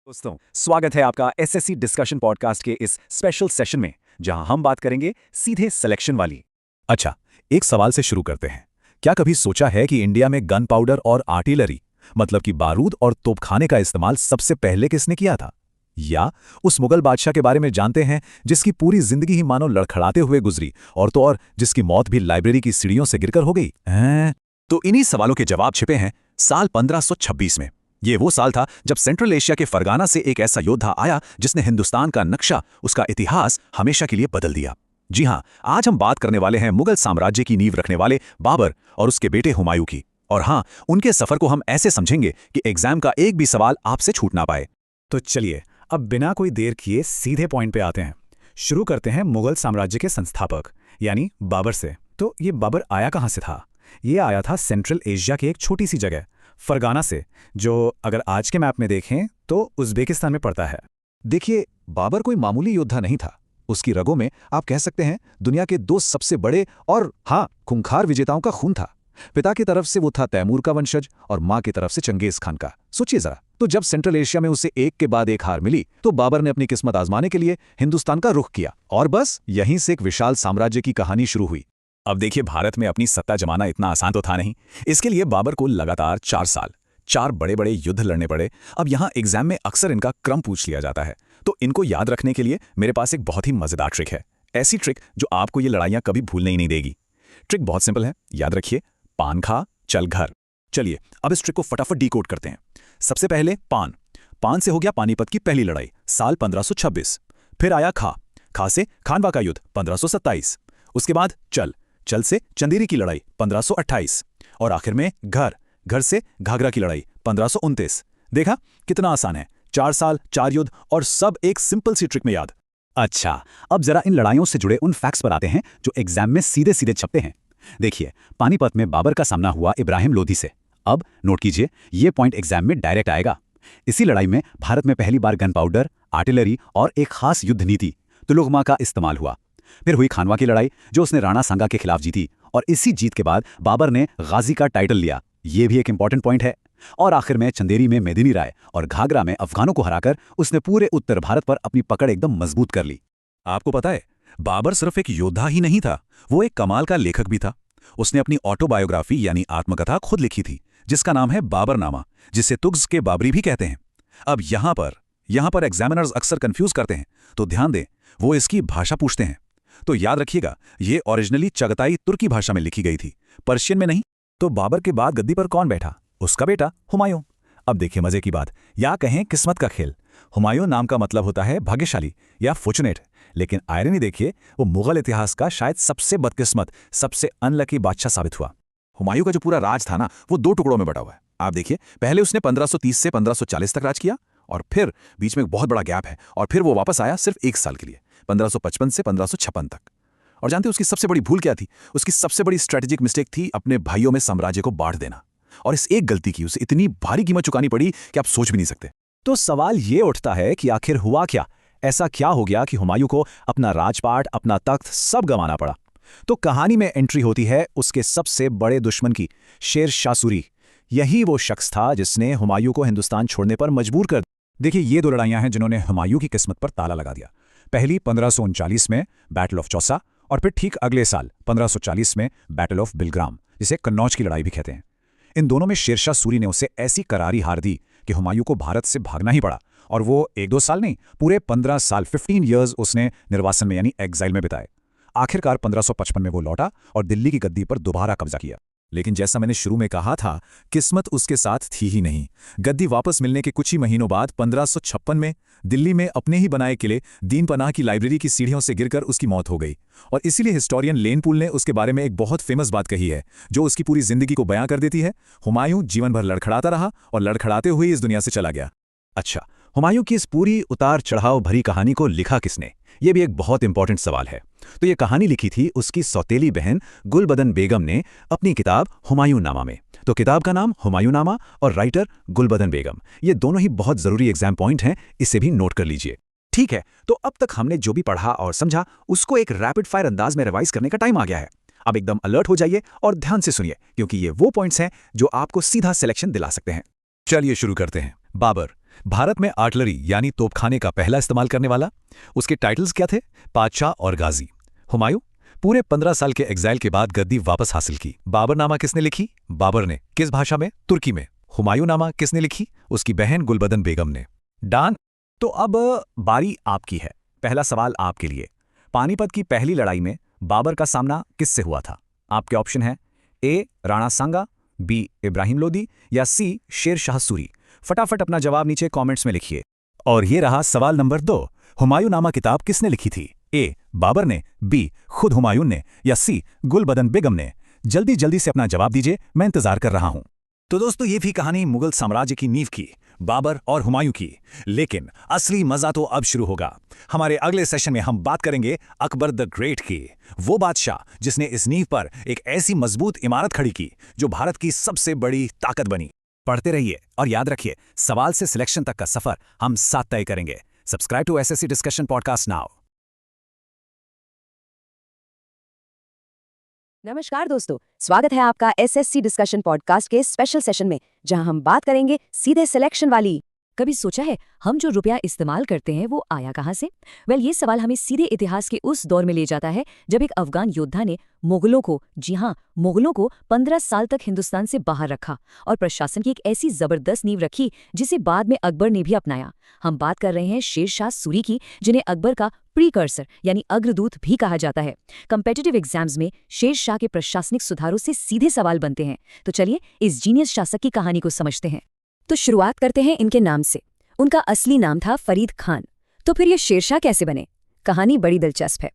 दोस्तों, स्वागत है आपका एसएससी डिस्कशन पॉडकास्ट के इस स्पेशल सेशन में, जहां हम बात करेंगे सीधे सिलेक्शन वाली। अच्छा, एक सवाल से शुरू करते हैं। क्या कभी सोचा है कि इंडिया में गन पाउडर और आर्टिलरी मतलब कि बारूद और तोपखाने का इस्तेमाल सबसे पहले किसने किया था? या उस मुगल बादशाह के बारे में जानते हैं जिसकी पूरी जिंदगी ही मानो लड़खड़ाते हुए गुजरी, और तो और जिसकी मौत भी लाइब्रेरी की सीढ़ियों से गिरकर हो गई? तो इन्हीं सवालों के जवाब छिपे हैं साल 1526 में। ये वो साल था जब सेंट्रल एशिया के फरगाना से एक ऐसा योद्धा आया जिसने हिंदुस्तान का नक्शा, उसका इतिहास हमेशा के लिए बदल दिया। जी हां, आज हम बात करने वाले हैं मुगल साम्राज्य की नींव रखने वाले बाबर और उसके बेटे हुमायूं की। और हां, उनके सफर को हम ऐसे समझेंगे कि एग्जाम का एक भी सवाल आपसे छूट ना पाए। तो चलिए, अब बिना कोई देर किए सीधे पॉइंट पे आते हैं। शुरू करते हैं मुगल साम्राज्य के संस्थापक यानी बाबर से। तो ये बाबर आया कहाँ से था? ये आया था सेंट्रल एशिया की एक छोटी सी जगह फरगाना से, जो अगर आज के मैप में देखें तो उज़्बेकिस्तान में पड़ता है। देखिए, बाबर कोई मामूली योद्धा नहीं था। उसकी रगों में आप कह सकते हैं दुनिया के दो सबसे बड़े और खूंखार विजेताओं का खून था। पिता की तरफ से वो था तैमूर का वंशज और माँ की तरफ से चंगेज खान का। सोचिए जरा, तो जब सेंट्रल एशिया में उसे एक के बाद एक हार मिली तो बाबर ने अपनी किस्मत आजमाने के लिए हिंदुस्तान का रुख किया, और बस यहीं से एक विशाल साम्राज्य की कहानी शुरू हुई। अब देखिए, भारत में अपनी सत्ता जमाना इतना आसान तो था नहीं। इसके लिए बाबर को लगातार 4 साल 4 बड़े बड़े युद्ध लड़ने पड़े। अब यहाँ एग्जाम में अक्सर इनका क्रम पूछ लिया जाता है, तो इनको याद रखने के लिए मेरे पास एक बहुत ही मजेदार ट्रिक है। ऐसी ट्रिक जो आपको ये लड़ाइयाँ कभी भूलने ही नहीं देगी। ट्रिक बहुत सिंपल है, याद रखिए, पान खा चल घर। चलिए, अब इस ट्रिक को फटाफट डिकोड करते हैं। सबसे पहले पान से हो गया पानीपत की पहली लड़ाई साल 1526। फिर आया खा से खानवा का युद्ध 1527। उसके बाद चल से चंदेरी की लड़ाई 1528। और आखिर में घर से घाघरा की लड़ाई 1529। देखा कितना आसान है, 4 साल 4 युद्ध और सब एक सिंपल सी ट्रिक में याद। अच्छा, अब जरा इन लड़ाइयों से जुड़े उन फैक्ट्स पर आते हैं जो एग्जाम में सीधे सीधे छपते हैं। देखिए, पानीपत में बाबर का सामना हुआ इब्राहिम लोधी से। अब नोट कीजिए, ये पॉइंट एग्जाम में डायरेक्ट आएगा। इसी लड़ाई में भारत में पहली बार गन पाउडर, आर्टिलरी और एक खास युद्ध नीति तुलुगमा का इस्तेमाल हुआ। फिर हुई खानवा की लड़ाई जो उसने राणा सांगा के खिलाफ जीती, और इसी जीत के बाद बाबर ने गाजी का टाइटल लिया। ये भी एक इंपॉर्टेंट पॉइंट है। और आखिर में चंदेरी में मेदिनी राय और घाघरा में अफगानों को हराकर उसने पूरे उत्तर भारत पर अपनी पकड़ एकदम मजबूत कर ली। आपको पता है, बाबर सिर्फ एक योद्धा ही नहीं था, वो एक कमाल का लेखक भी था। उसने अपनी ऑटोबायोग्राफी यानी आत्मकथा खुद लिखी थी, जिसका नाम है बाबरनामा, जिसे तुग्स के बाबरी भी कहते हैं। अब यहाँ पर एग्जामिनर्स अक्सर कंफ्यूज करते हैं, तो ध्यान दें, वो इसकी भाषा पूछते हैं। तो याद रखिएगा, ये ओरिजिनली चगताई तुर्की भाषा में लिखी गई थी, पर्शियन में नहीं। तो बाबर के बाद गद्दी पर कौन बैठा? उसका बेटा हुमायूं। अब देखिए मजे की बात, या कहें किस्मत का खेल। हुमायूं नाम का मतलब होता है भाग्यशाली या फॉर्चुनेट, लेकिन आयरनी देखिए, वो मुगल इतिहास का शायद सबसे बदकिस्मत, सबसे अनलकी बादशाह साबित हुआ। हुमायूं का जो पूरा राज था ना, वो 2 टुकड़ों में बटा हुआ है। आप देखिए, पहले उसने 1530 से 1540 तक राज किया, और फिर बीच में एक बहुत बड़ा गैप है, और फिर वो वापस आया सिर्फ 1 साल के लिए, 1555 से 1556 तक। और जानते हैं उसकी सबसे बड़ी भूल क्या थी? उसकी सबसे बड़ी स्ट्रेटेजिक मिस्टेक थी अपने भाइयों में साम्राज्य को बांट देना। और इस एक गलती की उसे इतनी भारी कीमत चुकानी पड़ी कि आप सोच भी नहीं सकते। तो सवाल ये उठता है कि आखिर हुआ क्या? ऐसा क्या हो गया कि हुमायूं को अपना राजपाट, अपना तख्त सब गंवाना पड़ा? तो कहानी में एंट्री होती है उसके सबसे बड़े दुश्मन की, शेर शाह सूरी। यही वो शख्स था जिसने हुमायूं को हिंदुस्तान छोड़ने पर मजबूर कर। देखिए, ये 2 लड़ाइयां हैं जिन्होंने हुमायूं की किस्मत पर ताला लगा दिया। पहली 1539 में बैटल ऑफ चौसा, और फिर ठीक अगले साल 1540 में बैटल ऑफ बिलग्राम, जिसे कन्नौज की लड़ाई भी कहते हैं। इन दोनों में शेरशाह सूरी ने उसे ऐसी करारी हार दी कि हुमायूं को भारत से भागना ही पड़ा, और वो 1-2 साल नहीं, पूरे 15 साल 15 ईयर्स उसने निर्वासन में यानी एग्जाइल में बिताए। आखिरकार 1555 में वो लौटा और दिल्ली की गद्दी पर दोबारा कब्जा किया। लेकिन जैसा मैंने शुरू में कहा था, किस्मत उसके साथ थी ही नहीं। गद्दी वापस मिलने के कुछ ही महीनों बाद 1556 में दिल्ली में अपने ही बनाए किले दीन पनाह की लाइब्रेरी की सीढ़ियों से गिरकर उसकी मौत हो गई। और इसीलिए हिस्टोरियन लेन पूल ने उसके बारे में एक बहुत फेमस बात कही है, जो उसकी पूरी जिंदगी को बयां कर देती है। हुमायूं जीवन भर लड़खड़ाता रहा और लड़खड़ाते हुए इस दुनिया से चला गया। अच्छा, हुमायूं की इस पूरी उतार चढ़ाव भरी कहानी को लिखा किसने? ये भी एक बहुत इंपॉर्टेंट सवाल है। तो ये कहानी लिखी थी उसकी सौतेली बहन गुलबदन बेगम ने अपनी किताब हुमायूं नामा में। तो किताब का नाम हुमायूं नामा और राइटर गुलबदन बेगम, ये दोनों ही बहुत जरूरी एग्जाम पॉइंट हैं, इसे भी नोट कर लीजिए। ठीक है, तो अब तक हमने जो भी पढ़ा और समझा उसको एक रैपिड फायर अंदाज में रिवाइज करने का टाइम आ गया है। अब एकदम अलर्ट हो जाइए और ध्यान से सुनिए, क्योंकि ये वो पॉइंट्स हैं जो आपको सीधा सिलेक्शन दिला सकते हैं। चलिए शुरू करते हैं। बाबर, भारत में आर्टिलरी यानी तोपखाने का पहला इस्तेमाल करने वाला? उसके टाइटल्स क्या थे? पातशाह और गाजी। हुमायूं पूरे 15 साल के एग्जाइल के बाद गद्दी वापस हासिल की। बाबरनामा किसने लिखी? बाबर ने। किस भाषा में? तुर्की में। हुमायूंनामा किसने लिखी? उसकी बहन गुलबदन बेगम ने। डॉन, तो अब बारी आपकी है। पहला सवाल आपके लिए। पानीपत की पहली लड़ाई में बाबर का सामना किससे हुआ था? आपके ऑप्शन है ए राणा सांगा, बी इब्राहिम लोदी या सी शेर शाह सूरी। फटाफट अपना जवाब नीचे कमेंट्स में लिखिए। और ये रहा सवाल नंबर 2। हुमायूंनामा किताब किसने लिखी थी? ए बाबर ने, बी खुद हुमायूं ने या सी गुलबदन बेगम ने। जल्दी जल्दी से अपना जवाब दीजिए, मैं इंतजार कर रहा हूं। तो दोस्तों, ये थी कहानी मुगल साम्राज्य की नींव की, बाबर और हुमायूं की। लेकिन असली मजा तो अब शुरू होगा। हमारे अगले सेशन में हम बात करेंगे अकबर द ग्रेट की, वो बादशाह जिसने इस नींव पर एक ऐसी मजबूत इमारत खड़ी की जो भारत की सबसे बड़ी ताकत बनी। पढ़ते रहिए और याद रखिए, सवाल से सिलेक्शन तक का सफर हम साथ तय करेंगे। Subscribe to SSC discussion podcast now. नमस्कार दोस्तों, स्वागत है आपका एसएससी डिस्कशन पॉडकास्ट के स्पेशल सेशन में, जहां हम बात करेंगे सीधे सिलेक्शन वाली। कभी सोचा है हम जो रुपया इस्तेमाल करते हैं वो आया कहां से? ये सवाल हमें सीधे इतिहास के उस दौर में ले जाता है जब एक अफगान योद्धा ने मुगलों को, जी हां, मुगलों को 15 साल तक हिंदुस्तान से बाहर रखा और प्रशासन की एक ऐसी जबरदस्त नींव रखी जिसे बाद में अकबर ने भी अपनाया। हम बात कर रहे हैं शेर शाह सूरी की, जिन्हें अकबर का प्रीकर्सर यानी अग्रदूत भी कहा जाता है। कम्पिटिटिव एग्जाम्स में शेर शाह के प्रशासनिक सुधारों से सीधे सवाल बनते हैं। तो चलिए इस जीनियस शासक की कहानी को समझते हैं। तो शुरुआत करते हैं इनके नाम से। उनका असली नाम था फरीद खान। तो फिर ये शेरशाह कैसे बने? कहानी बड़ी दिलचस्प है।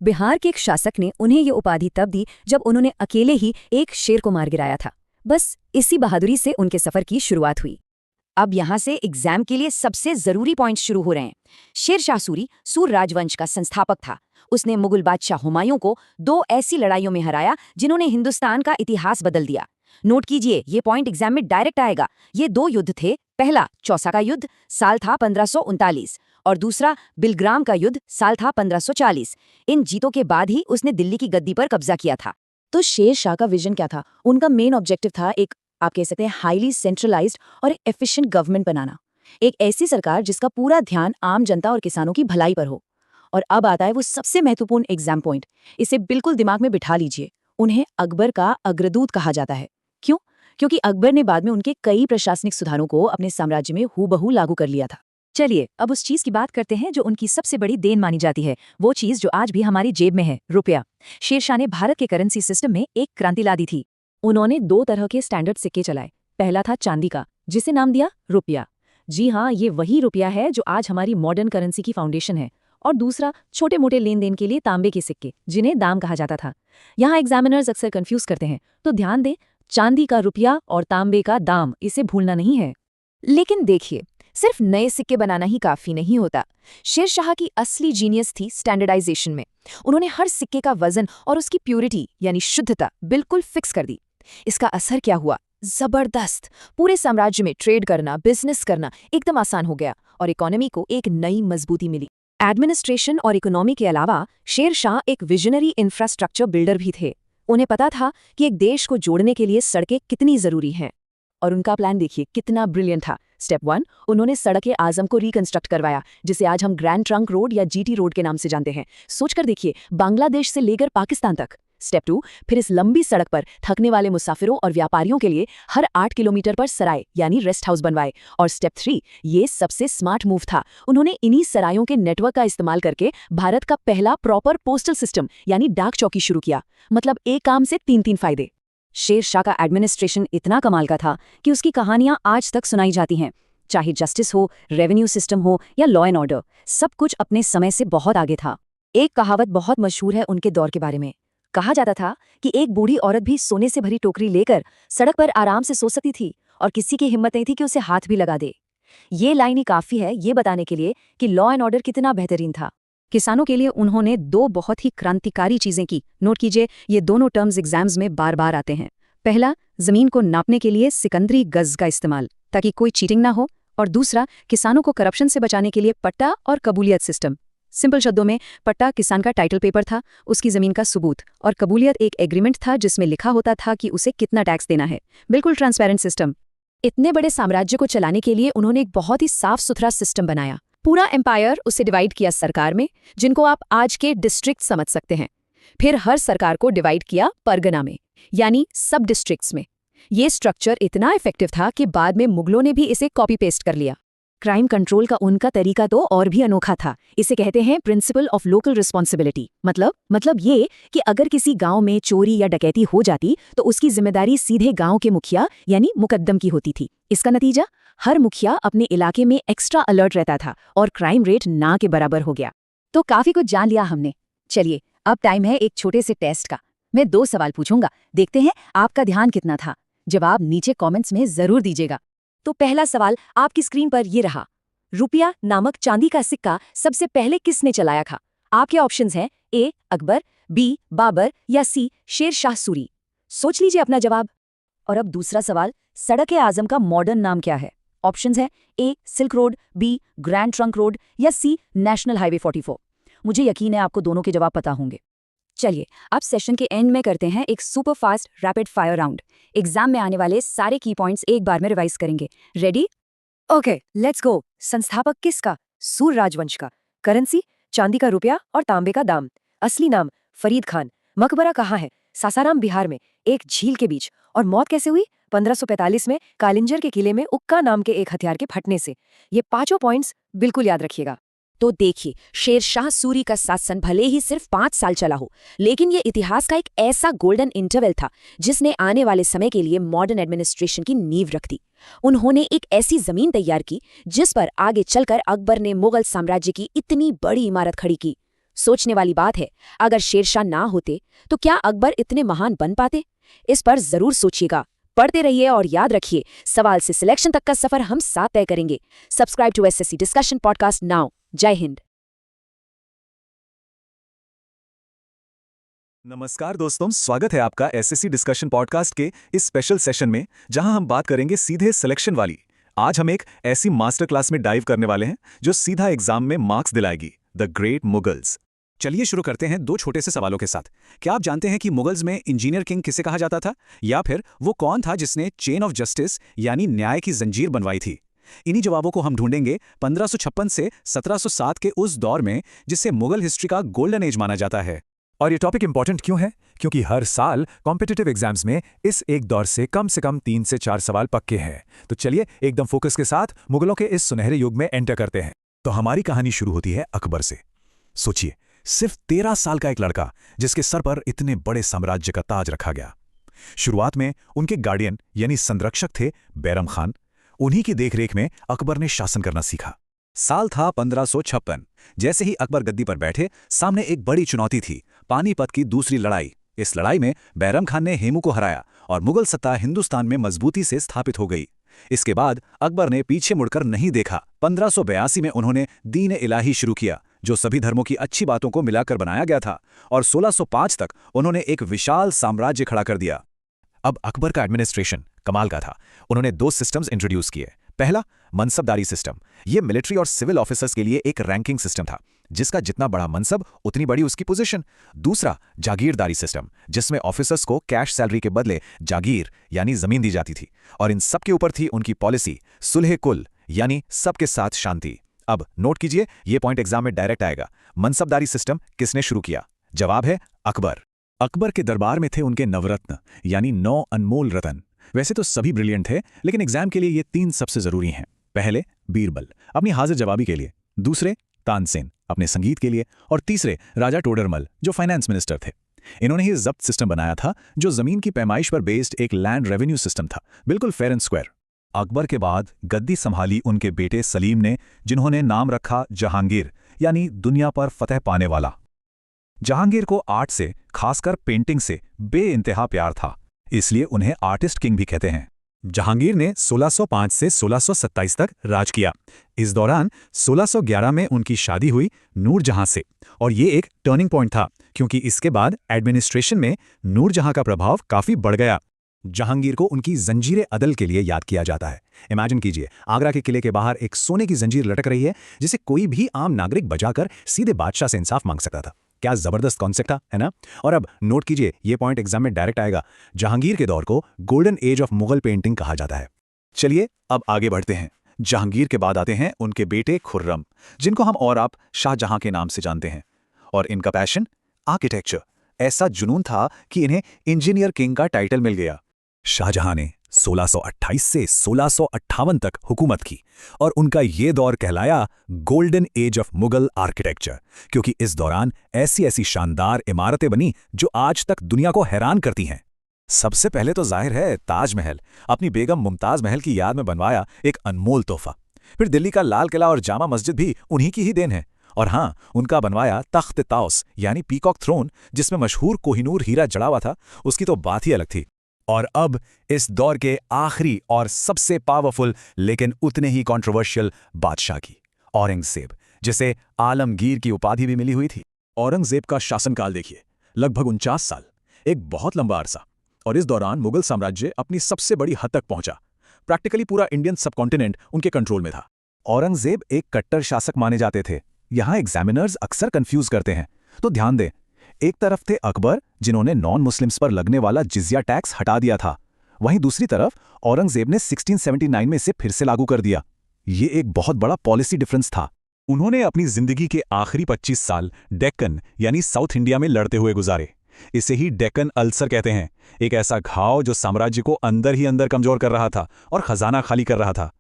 बिहार के एक शासक ने उन्हें ये उपाधि तब दी जब उन्होंने अकेले ही एक शेर को मार गिराया था। बस इसी बहादुरी से उनके सफर की शुरुआत हुई। अब यहाँ से एग्जाम के लिए सबसे जरूरी पॉइंट्स शुरू हो रहे हैं। शेर शाह सूरी सूर राजवंश का संस्थापक था। उसने मुगल बादशाह हुमायूं को 2 ऐसी लड़ाइयों में हराया जिन्होंने हिंदुस्तान का इतिहास बदल दिया। नोट कीजिए, ये पॉइंट एग्जाम में डायरेक्ट आएगा। ये 2 युद्ध थे। पहला चौसा का युद्ध, साल था 1539, और दूसरा बिलग्राम का युद्ध, साल था 1540। इन जीतों के बाद ही उसने दिल्ली की गद्दी पर कब्जा किया था। तो शेर शाह का विजन क्या था? उनका मेन ऑब्जेक्टिव था एक, आप कह सकते हैं, हाईली सेंट्रलाइज्ड और एफिशिएंट गवर्नमेंट बनाना। एक ऐसी सरकार जिसका पूरा ध्यान आम जनता और किसानों की भलाई पर हो। और अब आता है वो सबसे महत्वपूर्ण एग्जाम पॉइंट। इसे बिल्कुल दिमाग में बिठा लीजिए। उन्हें अकबर का अग्रदूत कहा जाता है। क्यों? क्योंकि अकबर ने बाद में उनके कई प्रशासनिक सुधारों को अपने साम्राज्य में हूबहू लागू कर लिया था। चलिए अब उस चीज की बात करते हैं जो उनकी सबसे बड़ी देन मानी जाती है, वो चीज जो आज भी हमारी जेब में है, रुपया। शेरशाह ने भारत के करेंसी सिस्टम में एक क्रांति ला दी थी। उन्होंने 2 तरह के स्टैंडर्ड सिक्के चलाए। पहला था चांदी का, जिसे नाम दिया रुपया। जी हाँ, ये वही रुपया है जो आज हमारी मॉडर्न करेंसी की फाउंडेशन है। और दूसरा छोटे मोटे लेन देन के लिए तांबे के सिक्के, जिन्हें दाम कहा जाता था। यहाँ एग्जामिनर्स अक्सर कंफ्यूज करते हैं, तो ध्यान दें, चांदी का रुपया और तांबे का दाम, इसे भूलना नहीं है। लेकिन देखिए, सिर्फ नए सिक्के बनाना ही काफी नहीं होता। शेरशाह की असली जीनियस थी स्टैंडर्डाइजेशन में। उन्होंने हर सिक्के का वजन और उसकी प्योरिटी यानी शुद्धता बिल्कुल फिक्स कर दी। इसका असर क्या हुआ? जबरदस्त। पूरे साम्राज्य में ट्रेड करना, बिजनेस करना एकदम आसान हो गया और इकोनॉमी को एक नई मजबूती मिली। एडमिनिस्ट्रेशन और इकोनॉमी के अलावा शेरशाह एक विजनरी इंफ्रास्ट्रक्चर बिल्डर भी थे। उन्हें पता था कि एक देश को जोड़ने के लिए सड़कें कितनी जरूरी हैं। और उनका प्लान देखिए कितना ब्रिलियंट था। स्टेप 1, उन्होंने सड़क आजम को रिकंस्ट्रक्ट करवाया, जिसे आज हम ग्रैंड ट्रंक रोड या जीटी रोड के नाम से जानते हैं। सोचकर देखिए, बांग्लादेश से लेकर पाकिस्तान तक। स्टेप 2, फिर इस लंबी सड़क पर थकने वाले मुसाफिरों और व्यापारियों के लिए हर 8 किलोमीटर पर सराय यानी रेस्ट हाउस बनवाए। और स्टेप 3, ये सबसे स्मार्ट मूव था। उन्होंने इन्हीं सरायों के नेटवर्क का इस्तेमाल करके भारत का पहला प्रॉपर पोस्टल सिस्टम यानी डाक चौकी शुरू किया। मतलब एक काम से 3 फायदे। शेरशाह का एडमिनिस्ट्रेशन इतना कमाल का था कि उसकी कहानियां आज तक सुनाई जाती हैं। चाहे जस्टिस हो, रेवेन्यू सिस्टम हो या लॉ एंड ऑर्डर, सब कुछ अपने समय से बहुत आगे था। एक कहावत बहुत मशहूर है उनके दौर के बारे में। कहा जाता था कि एक बूढ़ी औरत भी सोने से भरी टोकरी लेकर सड़क पर आराम से सो सकती थी और किसी की हिम्मत नहीं थी कि उसे हाथ भी लगा दे। ये लाइन ही काफी है ये बताने के लिए कि लॉ एंड ऑर्डर कितना बेहतरीन था। किसानों के लिए उन्होंने 2 बहुत ही क्रांतिकारी चीजें की। नोट कीजिए, ये दोनों टर्म्स एग्जाम्स में बार बार आते हैं। पहला, जमीन को नापने के लिए सिकंदरी गज का इस्तेमाल, ताकि कोई चीटिंग ना हो। और दूसरा, किसानों को करप्शन से बचाने के लिए पट्टा और कबूलियत सिस्टम। सिंपल शब्दों में, पट्टा किसान का टाइटल पेपर था, उसकी जमीन का सबूत, और कबूलियत एक एग्रीमेंट था जिसमें लिखा होता था कि उसे कितना टैक्स देना है। बिल्कुल ट्रांसपेरेंट सिस्टम। इतने बड़े साम्राज्य को चलाने के लिए उन्होंने एक बहुत ही साफ सुथरा सिस्टम बनाया। पूरा एम्पायर उसे डिवाइड किया सरकार में, जिनको आप आज के डिस्ट्रिक्ट समझ सकते हैं। फिर हर सरकार को डिवाइड किया परगना में, यानी सब डिस्ट्रिक्ट्स में। ये स्ट्रक्चर इतना इफेक्टिव था कि बाद में मुगलों ने भी इसे कॉपी पेस्ट कर लिया। क्राइम कंट्रोल का उनका तरीका तो और भी अनोखा था। इसे कहते हैं प्रिंसिपल ऑफ लोकल रिस्पॉन्सिबिलिटी। मतलब ये कि अगर किसी गांव में चोरी या डकैती हो जाती तो उसकी जिम्मेदारी सीधे गांव के मुखिया यानी मुकद्दम की होती थी। इसका नतीजा, हर मुखिया अपने इलाके में एक्स्ट्रा अलर्ट रहता था और क्राइम रेट ना के बराबर हो गया। तो काफी कुछ जान लिया हमने। चलिए, अब टाइम है एक छोटे से टेस्ट का। मैं 2 सवाल पूछूंगा, देखते हैं आपका ध्यान कितना था। जवाब नीचे कमेंट्स में जरूर दीजिएगा। तो पहला सवाल आपकी स्क्रीन पर ये रहा। रुपया नामक चांदी का सिक्का सबसे पहले किसने चलाया था? आपके ऑप्शंस हैं ए अकबर, बी बाबर या सी शेर शाह सूरी। सोच लीजिए अपना जवाब। और अब दूसरा सवाल, सड़क ए आजम का मॉडर्न नाम क्या है? ऑप्शंस हैं A Silk Road, B Grand Trunk Road या सी नेशनल हाईवे 44। मुझे यकीन है आपको दोनों के जवाब पता होंगे। चलिए, अब सेशन के एंड में करते हैं एक super fast rapid fire round. Exam में आने वाले सारे की पॉइंट्स एक बार में रिवाइज करेंगे। रेडी? Okay, let's go. संस्थापक किसका? सूर राजवंश का। करेंसी? चांदी का रुपया और तांबे का दाम। असली नाम? फरीद खान। मकबरा कहाँ है? सासाराम, बिहार में, एक झील के बीच। और मौत कैसे हुई? 1545 में कालिंजर के किले में उक्का नाम के एक हथियार के फटने से। ये 5 पॉइंट्स बिल्कुल याद रखिएगा। तो देखिए, शेर शाह सूरी का शासन भले ही सिर्फ 5 साल चला हो, लेकिन ये इतिहास का एक ऐसा गोल्डन इंटरवल था जिसने आने वाले समय के लिए मॉडर्न एडमिनिस्ट्रेशन की नींव रख दी। उन्होंने एक ऐसी जमीन तैयार की जिस पर आगे चलकर अकबर ने मुगल साम्राज्य की इतनी बड़ी इमारत खड़ी की। सोचने वाली बात है, अगर शेरशाह ना होते तो क्या अकबर इतने महान बन पाते? इस पर जरूर सोचिएगा। पढ़ते रहिए और याद रखिए, सवाल से सिलेक्शन तक का सफर हम साथ तय करेंगे। Subscribe to SSC discussion podcast now. जय हिंद। नमस्कार दोस्तों, स्वागत है आपका एसएससी डिस्कशन पॉडकास्ट के इस स्पेशल सेशन में, जहां हम बात करेंगे सीधे सिलेक्शन वाली। आज हम एक ऐसी मास्टर क्लास में डाइव करने वाले हैं जो सीधा एग्जाम में मार्क्स दिलाएगी, द ग्रेट मुगल्स। चलिए शुरू करते हैं 2 छोटे से सवालों के साथ। क्या आप जानते हैं कि मुगल्स में इंजीनियर किंग किसे कहा जाता था? या फिर वो कौन था जिसने चेन ऑफ जस्टिस यानी न्याय की जंजीर बनवाई थी? इन्हीं जवाबों को हम ढूंढेंगे 1556 से 1707 के उस दौर में जिसे मुगल हिस्ट्री का गोल्डन एज माना जाता है। और ये टॉपिक इंपॉर्टेंट क्यों है? क्योंकि हर साल कॉम्पिटिटिव एग्जाम्स में इस एक दौर से कम 3 से 4 सवाल पक्के हैं। तो चलिए एकदम फोकस के साथ मुगलों के इस सुनहरे युग में एंटर करते हैं। तो हमारी कहानी शुरू होती है अकबर से। सोचिए, सिर्फ 13 साल का एक लड़का जिसके सर पर इतने बड़े साम्राज्य का ताज रखा गया। शुरुआत में उनके गार्डियन यानी संरक्षक थे बैरम खान। उन्हीं की देखरेख में अकबर ने शासन करना सीखा। साल था 1556। जैसे ही अकबर गद्दी पर बैठे, सामने एक बड़ी चुनौती थी, पानीपत की दूसरी लड़ाई। इस लड़ाई में बैरम खान ने हेमू को हराया और मुगल सत्ता हिंदुस्तान में मजबूती से स्थापित हो गई। इसके बाद अकबर ने पीछे मुड़कर नहीं देखा। 1582 में उन्होंने दीन इलाही शुरू किया, जो सभी धर्मों की अच्छी बातों को मिलाकर बनाया गया था, और 1605 तक उन्होंने एक विशाल साम्राज्य खड़ा कर दिया। अब अकबर का एडमिनिस्ट्रेशन कमाल का था। उन्होंने 2 सिस्टम्स इंट्रोड्यूस किए। पहला, मनसबदारी सिस्टम। यह मिलिट्री और सिविल ऑफिसर्स के लिए एक रैंकिंग सिस्टम था, जिसका जितना बड़ा मनसब उतनी बड़ी उसकी पोजीशन। दूसरा, जागीरदारी सिस्टम, जिसमें ऑफिसर्स को कैश सैलरी के बदले जागीर यानी जमीन दी जाती थी, और इन सब के ऊपर थी उनकी पॉलिसी सुलह कुल यानी सबके साथ शांति। अब नोट कीजिए, यह पॉइंट एग्जाम में डायरेक्ट आएगा। मनसबदारी सिस्टम किसने शुरू किया? जवाब है अकबर। अकबर के दरबार में थे उनके नवरत्न यानी 9 अनमोल रत्न। वैसे तो सभी ब्रिलियंट थे, लेकिन एग्जाम के लिए ये 3 सबसे जरूरी हैं। पहले, बीरबल अपनी हाजिर जवाबी के लिए। दूसरे, तानसेन अपने संगीत के लिए। और तीसरे, राजा टोडरमल जो फाइनेंस मिनिस्टर थे। इन्होंने ही जब्त सिस्टम बनाया था, जो जमीन की पैमाइश पर बेस्ड एक लैंड रेवेन्यू सिस्टम था, बिल्कुल फेयर एंड स्क्वायर। अकबर के बाद गद्दी संभाली उनके बेटे सलीम ने, जिन्होंने नाम रखा जहांगीर यानी दुनिया पर फतह पाने वाला। जहांगीर को आर्ट से, खासकर पेंटिंग से बेइंतहा प्यार था, इसलिए उन्हें आर्टिस्ट किंग भी कहते हैं। जहांगीर ने 1605 से 1627 तक राज किया। इस दौरान 1611 में उनकी शादी हुई नूरजहां से, और ये एक टर्निंग पॉइंट था, क्योंकि इसके बाद एडमिनिस्ट्रेशन में नूरजहां का प्रभाव काफी बढ़ गया। जहांगीर को उनकी जंजीरे अदल के लिए याद किया जाता है। इमेजिन कीजिए, आगरा के किले के बाहर एक सोने की जंजीर लटक रही है, जिसे कोई भी आम नागरिक बजाकर सीधे बादशाह से इंसाफ मांग सकता था। क्या जबरदस्त कॉन्सेप्ट था, है ना? और अब नोट कीजिए, ये पॉइंट एग्जाम में डायरेक्ट आएगा। जहांगीर के दौर को golden age of Mughal painting कहा जाता है। चलिए अब आगे बढ़ते हैं। जहांगीर के बाद आते हैं उनके बेटे खुर्रम, जिनको हम और आप शाहजहां के नाम से जानते हैं। और इनका पैशन आर्किटेक्चर। ऐसा जुनून था कि इन्हें इंजीनियर किंग का टाइटल मिल गया। शाहजहां ने 1628 से 1658 तक हुकूमत की और उनका ये दौर कहलाया golden age of Mughal architecture, क्योंकि इस दौरान ऐसी ऐसी शानदार इमारतें बनी जो आज तक दुनिया को हैरान करती हैं। सबसे पहले तो जाहिर है ताजमहल, अपनी बेगम मुमताज महल की याद में बनवाया एक अनमोल तोहफा। फिर दिल्ली का लाल किला और जामा मस्जिद भी उन्हीं की ही देन है। और हाँ, उनका बनवाया तख्त ताउस यानी पीकॉक थ्रोन, जिसमें मशहूर कोहिनूर हीरा जड़ा हुआ था, उसकी तो बात ही अलग थी। और अब इस दौर के आखिरी और सबसे पावरफुल लेकिन उतने ही कंट्रोवर्शियल बादशाह की, औरंगजेब, जिसे आलमगीर की उपाधि भी मिली हुई थी। औरंगजेब का शासनकाल देखिए, लगभग 49 साल, एक बहुत लंबा अरसा। और इस दौरान मुगल साम्राज्य अपनी सबसे बड़ी हद तक पहुंचा। प्रैक्टिकली पूरा इंडियन सबकॉन्टिनेंट उनके कंट्रोल में था। औरंगजेब एक कट्टर शासक माने जाते थे। यहां एग्जामिनर्स अक्सर कंफ्यूज करते हैं, तो ध्यान दें। एक तरफ थे अकबर, जिन्होंने नॉन मुस्लिम्स पर लगने वाला जिजिया टैक्स हटा दिया था। वहीं दूसरी तरफ औरंगजेब ने 1679 में इसे फिर से लागू कर दिया। ये एक बहुत बड़ा पॉलिसी डिफरेंस था। उन्होंने अपनी जिंदगी के आखिरी 25 साल डेक्कन यानी साउथ इंडिया में लड़ते हुए गुजारे। इसे ही डेक्कन अल्सर कहते हैं, एक ऐसा घाव जो साम्राज्य को अंदर ही अंदर कमजोर कर रहा था और खजाना खाली कर रहा था।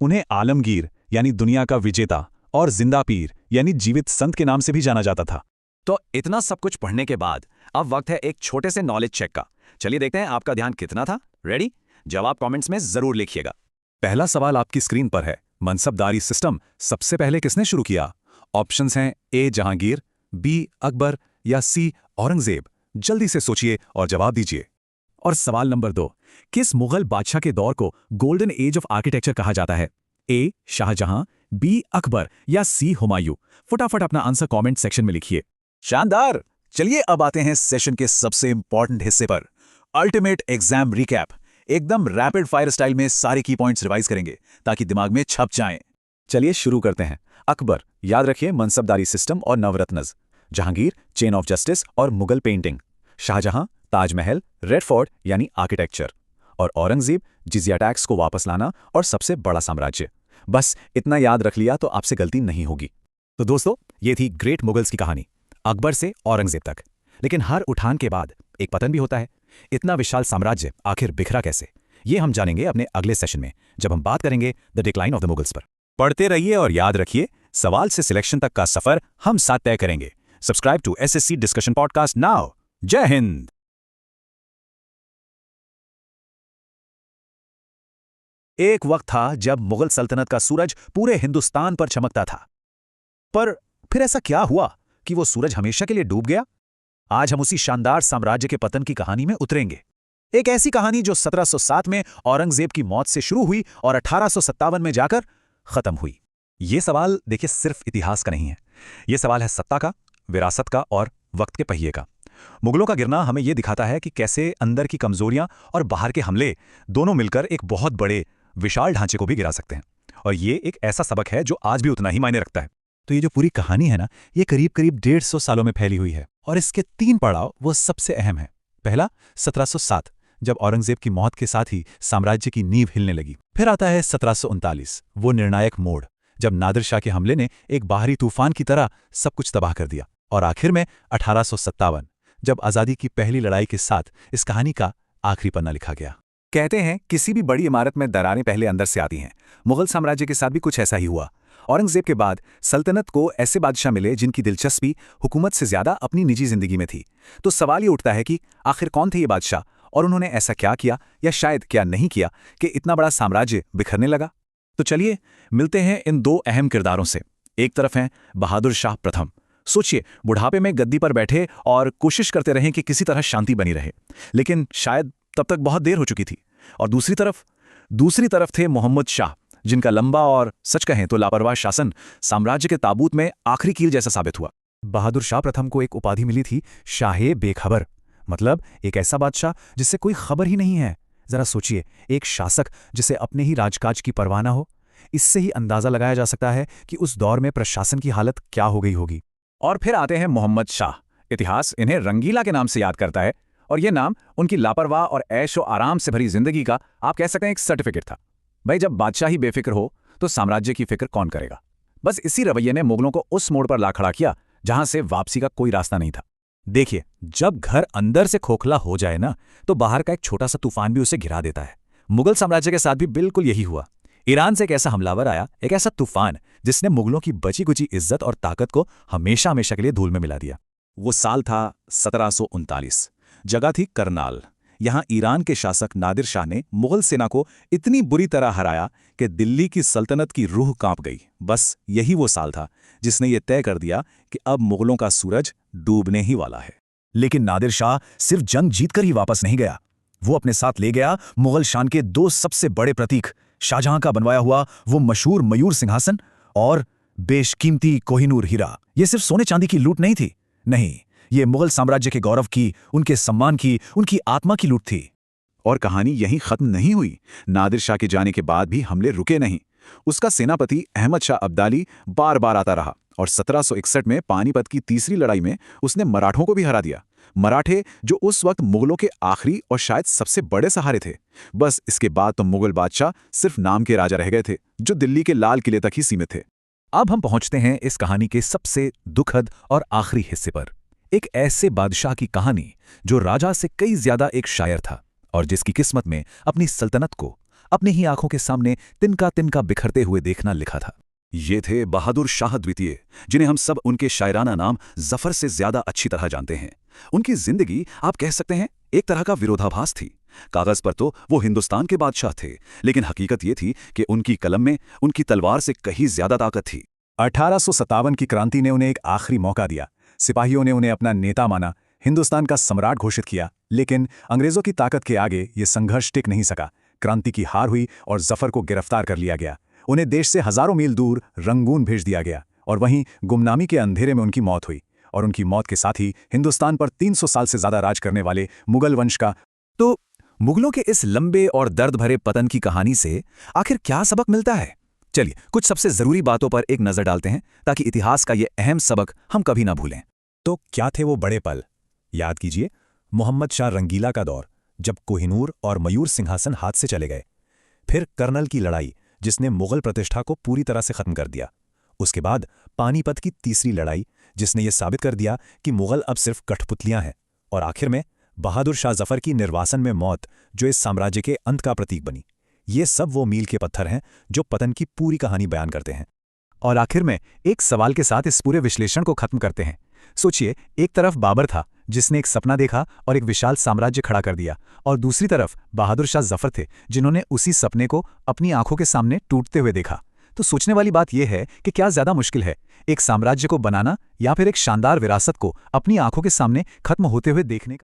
उन्हें आलमगीर यानी दुनिया का विजेता और जिंदा पीर यानी जीवित संत के नाम से भी जाना जाता था। तो इतना सब कुछ पढ़ने के बाद अब वक्त है एक छोटे से नॉलेज चेक का। चलिए देखते हैं आपका ध्यान कितना था। रेडी? जवाब कमेंट्स में जरूर लिखिएगा। पहला सवाल आपकी स्क्रीन पर है। मनसबदारी सिस्टम सबसे पहले किसने शुरू किया? ऑप्शंस हैं ए जहांगीर, बी अकबर या सी औरंगजेब। जल्दी से सोचिए और जवाब दीजिए। और सवाल नंबर 2, किस मुगल बादशाह के दौर को गोल्डन एज ऑफ आर्किटेक्चर कहा जाता है? ए शाहजहां, बी अकबर या सी हुमायूं? फटाफट अपना आंसर कमेंट सेक्शन में लिखिए। शानदार। चलिए अब आते हैं सेशन के सबसे इंपॉर्टेंट हिस्से पर, अल्टीमेट एग्जाम रिकैप। एकदम रैपिड फायर स्टाइल में सारे की पॉइंट्स रिवाइज करेंगे ताकि दिमाग में छप जाएं। चलिए शुरू करते हैं। अकबर, याद रखिए मनसबदारी सिस्टम और Navratnas. Jahangir, chain of justice और Mughal painting. Shahjahan, Taj Mahal, red fort यानी आर्किटेक्चर। और औरंगजेब, जिजिया टैक्स को वापस लाना और सबसे बड़ा साम्राज्य। बस इतना याद रख लिया तो आपसे गलती नहीं होगी। तो दोस्तों, ये थी ग्रेट मुगल्स की कहानी, अकबर से औरंगजेब तक। लेकिन हर उठान के बाद एक पतन भी होता है। इतना विशाल साम्राज्य आखिर बिखरा कैसे, ये हम जानेंगे अपने अगले सेशन में, जब हम बात करेंगे the decline of the Mughals पर। पढ़ते रहिए और याद रखिए, सवाल से सिलेक्शन तक का सफर हम साथ तय करेंगे। Subscribe to SSC discussion podcast now. जय हिंद। एक वक्त था जब मुगल सल्तनत का सूरज पूरे हिंदुस्तान पर चमकता था। पर फिर ऐसा क्या हुआ कि वो सूरज हमेशा के लिए डूब गया? आज हम उसी शानदार साम्राज्य के पतन की कहानी में उतरेंगे। एक ऐसी कहानी जो 1707 में औरंगजेब की मौत से शुरू हुई और 1857 में जाकर खत्म हुई। ये सवाल देखिए सिर्फ इतिहास का नहीं है, ये सवाल है सत्ता का, विरासत का और वक्त के पहिए का। मुगलों का गिरना हमें यह दिखाता है कि कैसे अंदर की कमजोरियां और बाहर के हमले दोनों मिलकर एक बहुत बड़े विशाल ढांचे को भी गिरा सकते हैं। और ये एक ऐसा सबक है जो आज भी उतना ही मायने रखता है। तो ये जो पूरी कहानी है ना, ये करीब करीब 150 सालों में फैली हुई है और इसके 3 पड़ाव वो सबसे अहम है। पहला 1707, जब औरंगजेब की मौत के साथ ही साम्राज्य की नींव हिलने लगी। फिर आता है 1739, वो निर्णायक मोड़, जब नादिर शाह के हमले ने एक बाहरी तूफान की तरह सब कुछ तबाह कर दिया। और आखिर में 1857, जब आज़ादी की पहली लड़ाई के साथ इस कहानी का आखिरी पन्ना लिखा गया। कहते हैं किसी भी बड़ी इमारत में दरारें पहले अंदर से आती हैं। मुगल साम्राज्य के साथ भी कुछ ऐसा ही हुआ। औरंगजेब के बाद सल्तनत को ऐसे बादशाह मिले जिनकी दिलचस्पी हुकूमत से ज्यादा अपनी निजी जिंदगी में थी। तो सवाल ये उठता है कि आखिर कौन थे ये बादशाह और उन्होंने ऐसा क्या किया या शायद क्या नहीं किया कि इतना बड़ा साम्राज्य बिखरने लगा। तो चलिए मिलते हैं इन 2 अहम किरदारों से। एक तरफ हैं बहादुर शाह प्रथम। सोचिए, बुढ़ापे में गद्दी पर बैठे और कोशिश करते रहे कि किसी तरह शांति बनी रहे, लेकिन शायद तब तक बहुत देर हो चुकी थी। और दूसरी तरफ थे मोहम्मद शाह, जिनका लंबा और सच कहें तो लापरवाह शासन साम्राज्य के ताबूत में आखिरी कील जैसा साबित हुआ। बहादुर शाह प्रथम को एक उपाधि मिली थी, शाहे बेखबर, मतलब एक ऐसा बादशाह जिससे कोई खबर ही नहीं है। जरा सोचिए, एक शासक जिसे अपने ही राजकाज की परवाह ना हो। इससे ही अंदाजा लगाया जा सकता है कि उस दौर में प्रशासन की हालत क्या हो गई होगी। और फिर आते हैं मोहम्मद शाह। इतिहास इन्हें रंगीला के नाम से याद करता है, और यह नाम उनकी लापरवाह और ऐशो आराम से भरी जिंदगी का आप कह सकते हैं एक सर्टिफिकेट था। भाई जब बादशाह ही बेफिक्र हो तो साम्राज्य की फिक्र कौन करेगा। बस इसी रवैये ने मुगलों को उस मोड़ पर ला खड़ा किया जहां से वापसी का कोई रास्ता नहीं था। देखिए, जब घर अंदर से खोखला हो जाए ना, तो बाहर का एक छोटा सा तूफान भी उसे गिरा देता है। मुगल साम्राज्य के साथ भी बिल्कुल यही हुआ। ईरान से एक ऐसा हमलावर आया, एक ऐसा तूफान जिसने मुगलों की बची कुची इज्जत और ताकत को हमेशा हमेशा के लिए धूल में मिला दिया। वो साल था 1739। जगह थी करनाल। यहां ईरान के शासक नादिर शाह ने मुगल सेना को इतनी बुरी तरह हराया कि दिल्ली की सल्तनत की रूह कांप गई। बस यही वो साल था जिसने ये तय कर दिया कि अब मुगलों का सूरज डूबने ही वाला है। लेकिन नादिर शाह सिर्फ जंग जीतकर ही वापस नहीं गया। वो अपने साथ ले गया मुगल शान के दो सबसे बड़े प्रतीक, शाहजहां का बनवाया हुआ वो मशहूर मयूर सिंहासन और बेशकीमती कोहिनूर हीरा। ये सिर्फ सोने चांदी की लूट नहीं थी, नहीं, ये मुगल साम्राज्य के गौरव की, उनके सम्मान की, उनकी आत्मा की लूट थी। और कहानी यहीं खत्म नहीं हुई। नादिर शाह के जाने के बाद भी हमले रुके नहीं। उसका सेनापति अहमद शाह अब्दाली बार बार आता रहा और 1761 में पानीपत की तीसरी लड़ाई में उसने मराठों को भी हरा दिया। मराठे जो उस वक्त मुगलों के आखिरी और शायद सबसे बड़े सहारे थे। बस इसके बाद तो मुगल बादशाह सिर्फ नाम के राजा रह गए थे, जो दिल्ली के लाल किले तक ही सीमित थे। अब हम पहुंचते हैं इस कहानी के सबसे दुखद और आखिरी हिस्से पर। एक ऐसे बादशाह की कहानी जो राजा से कई ज्यादा एक शायर था और जिसकी किस्मत में अपनी सल्तनत को अपनी ही आंखों के सामने तिनका तिनका बिखरते हुए देखना लिखा था। ये थे बहादुर शाह द्वितीय, जिन्हें हम सब उनके शायराना नाम जफर से ज्यादा अच्छी तरह जानते हैं। उनकी जिंदगी आप कह सकते हैं एक तरह का विरोधाभास थी। कागज पर तो वो हिंदुस्तान के बादशाह थे, लेकिन हकीकत ये थी कि उनकी कलम में उनकी तलवार से कहीं ज्यादा ताकत थी। 1857 की क्रांति ने उन्हें एक आखिरी मौका दिया। सिपाहियों ने उन्हें अपना नेता माना, हिंदुस्तान का सम्राट घोषित किया, लेकिन अंग्रेजों की ताकत के आगे ये संघर्ष टिक नहीं सका। क्रांति की हार हुई और जफर को गिरफ्तार कर लिया गया। उन्हें देश से हजारों मील दूर रंगून भेज दिया गया और वहीं गुमनामी के अंधेरे में उनकी मौत हुई। और उनकी मौत के साथ ही हिंदुस्तान पर 300 साल से ज्यादा राज करने वाले मुगल वंश का। तो मुगलों के इस लंबे और दर्द भरे पतन की कहानी से आखिर क्या सबक मिलता है? चलिए कुछ सबसे जरूरी बातों पर एक नजर डालते हैं ताकि इतिहास का ये अहम सबक हम कभी ना भूलें। तो क्या थे वो बड़े पल? याद कीजिए, मोहम्मद शाह रंगीला का दौर, जब कोहिनूर और मयूर सिंहासन हाथ से चले गए। फिर करनल की लड़ाई, जिसने मुगल प्रतिष्ठा को पूरी तरह से खत्म कर दिया। उसके बाद पानीपत की तीसरी लड़ाई, जिसने ये साबित कर दिया कि मुगल अब सिर्फ कठपुतलियां हैं। और आखिर में बहादुर शाह जफर की निर्वासन में मौत, जो इस साम्राज्य के अंत का प्रतीक बनी। ये सब वो मील के पत्थर हैं जो पतन की पूरी कहानी बयान करते हैं। और आखिर में एक सवाल के साथ इस पूरे विश्लेषण को खत्म करते हैं। सोचिए, एक तरफ बाबर था जिसने एक सपना देखा और एक विशाल साम्राज्य खड़ा कर दिया, और दूसरी तरफ बहादुर शाह जफर थे जिन्होंने उसी सपने को अपनी आंखों के सामने टूटते हुए देखा। तो सोचने वाली बात यह है कि क्या ज्यादा मुश्किल है, एक साम्राज्य को बनाना या फिर एक शानदार विरासत को अपनी आंखों के सामने खत्म होते हुए देखने का?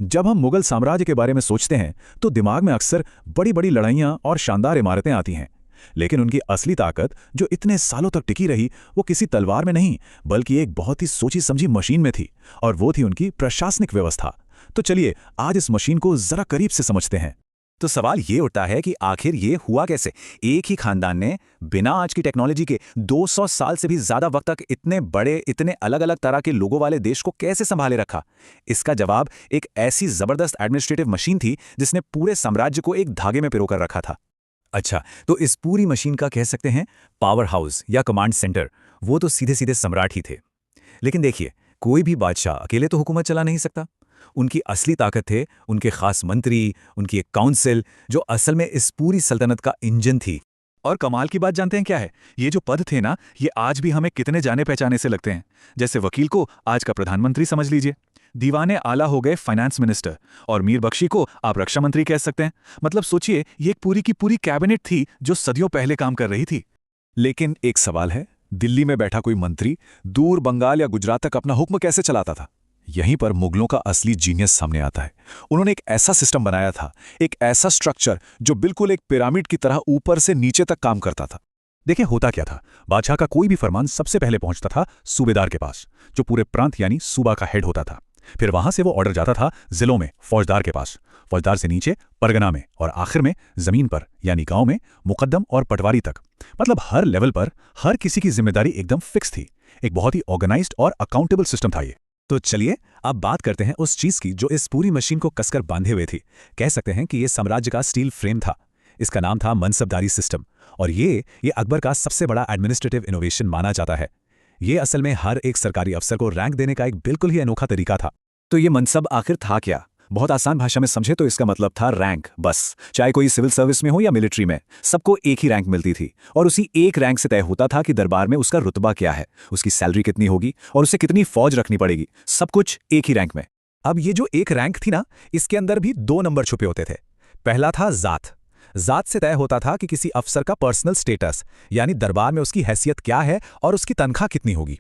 जब हम मुगल साम्राज्य के बारे में सोचते हैं तो दिमाग में अक्सर बड़ी बड़ी लड़ाइयां और शानदार इमारतें आती हैं, लेकिन उनकी असली ताकत जो इतने सालों तक टिकी रही, वो किसी तलवार में नहीं बल्कि एक बहुत ही सोची समझी मशीन में थी, और वो थी उनकी प्रशासनिक व्यवस्था। तो चलिए आज इस मशीन को जरा करीब से समझते हैं। तो सवाल ये उठता है कि आखिर ये हुआ कैसे? एक ही खानदान ने बिना आज की टेक्नोलॉजी के 200 साल से भी ज्यादा वक्त तक इतने बड़े, इतने अलग अलग तरह के लोगों वाले देश को कैसे संभाले रखा? इसका जवाब एक ऐसी जबरदस्त एडमिनिस्ट्रेटिव मशीन थी जिसने पूरे साम्राज्य को एक धागे में पिरोकर रखा था। अच्छा, तो इस पूरी मशीन का कह सकते हैं पावर हाउस या कमांड सेंटर, वो तो सीधे सीधे सम्राट ही थे। लेकिन देखिए, कोई भी बादशाह अकेले तो हुकूमत चला नहीं सकता। उनकी असली ताकत थे उनके खास मंत्री, उनकी एक काउंसिल, जो असल में इस पूरी सल्तनत का इंजन थी। और कमाल की बात जानते हैं क्या है? ये जो पद थे ना, ये आज भी हमें कितने जाने पहचाने से लगते हैं। जैसे वकील को आज का प्रधानमंत्री समझ लीजिए, दीवाने आला हो गए फाइनेंस मिनिस्टर, और मीर बख्शी को आप रक्षा मंत्री कह सकते हैं। मतलब सोचिए, ये एक पूरी की पूरी कैबिनेट थी जो सदियों पहले काम कर रही थी। लेकिन एक सवाल है, दिल्ली में बैठा कोई मंत्री दूर बंगाल या गुजरात तक अपना हुक्म कैसे चलाता था? यहीं पर मुगलों का असली जीनियस सामने आता है। उन्होंने एक ऐसा सिस्टम बनाया था, एक ऐसा स्ट्रक्चर जो बिल्कुल एक पिरामिड की तरह ऊपर से नीचे तक काम करता था। देखिए होता क्या था, बादशाह का कोई भी फरमान सबसे पहले पहुंचता था सूबेदार के पास, जो पूरे प्रांत यानी सूबा का हेड होता था। फिर वहां से वो ऑर्डर जाता था जिलों में फौजदार के पास, फौजदार से नीचे परगना में, और आखिर में जमीन पर यानी गांव में मुकद्दम और पटवारी तक। मतलब हर लेवल पर हर किसी की जिम्मेदारी एकदम फिक्स थी। एक बहुत ही ऑर्गेनाइज्ड और अकाउंटेबल सिस्टम था ये। तो चलिए अब बात करते हैं उस चीज की जो इस पूरी मशीन को कसकर बांधे हुए थी। कह सकते हैं कि ये साम्राज्य का स्टील फ्रेम था। इसका नाम था मनसबदारी सिस्टम, और ये अकबर का सबसे बड़ा एडमिनिस्ट्रेटिव इनोवेशन माना जाता है। ये असल में हर एक सरकारी अफसर को रैंक देने का एक बिल्कुल ही अनोखा तरीका था। तो ये मनसब आखिर था क्या? बहुत आसान भाषा में समझे तो इसका मतलब था रैंक, बस। चाहे कोई सिविल सर्विस में हो या मिलिट्री में, सबको एक ही रैंक मिलती थी, और उसी एक रैंक से तय होता था कि दरबार में उसका रुतबा क्या है, उसकी सैलरी कितनी होगी और उसे कितनी फौज रखनी पड़ेगी, सब कुछ एक ही रैंक में। अब ये जो एक रैंक थी ना, इसके अंदर भी 2 नंबर छुपे होते थे। पहला था जात। जात से तय होता था कि किसी अफसर का पर्सनल स्टेटस, यानी दरबार में उसकी हैसियत क्या है और उसकी तनख्वाह कितनी होगी।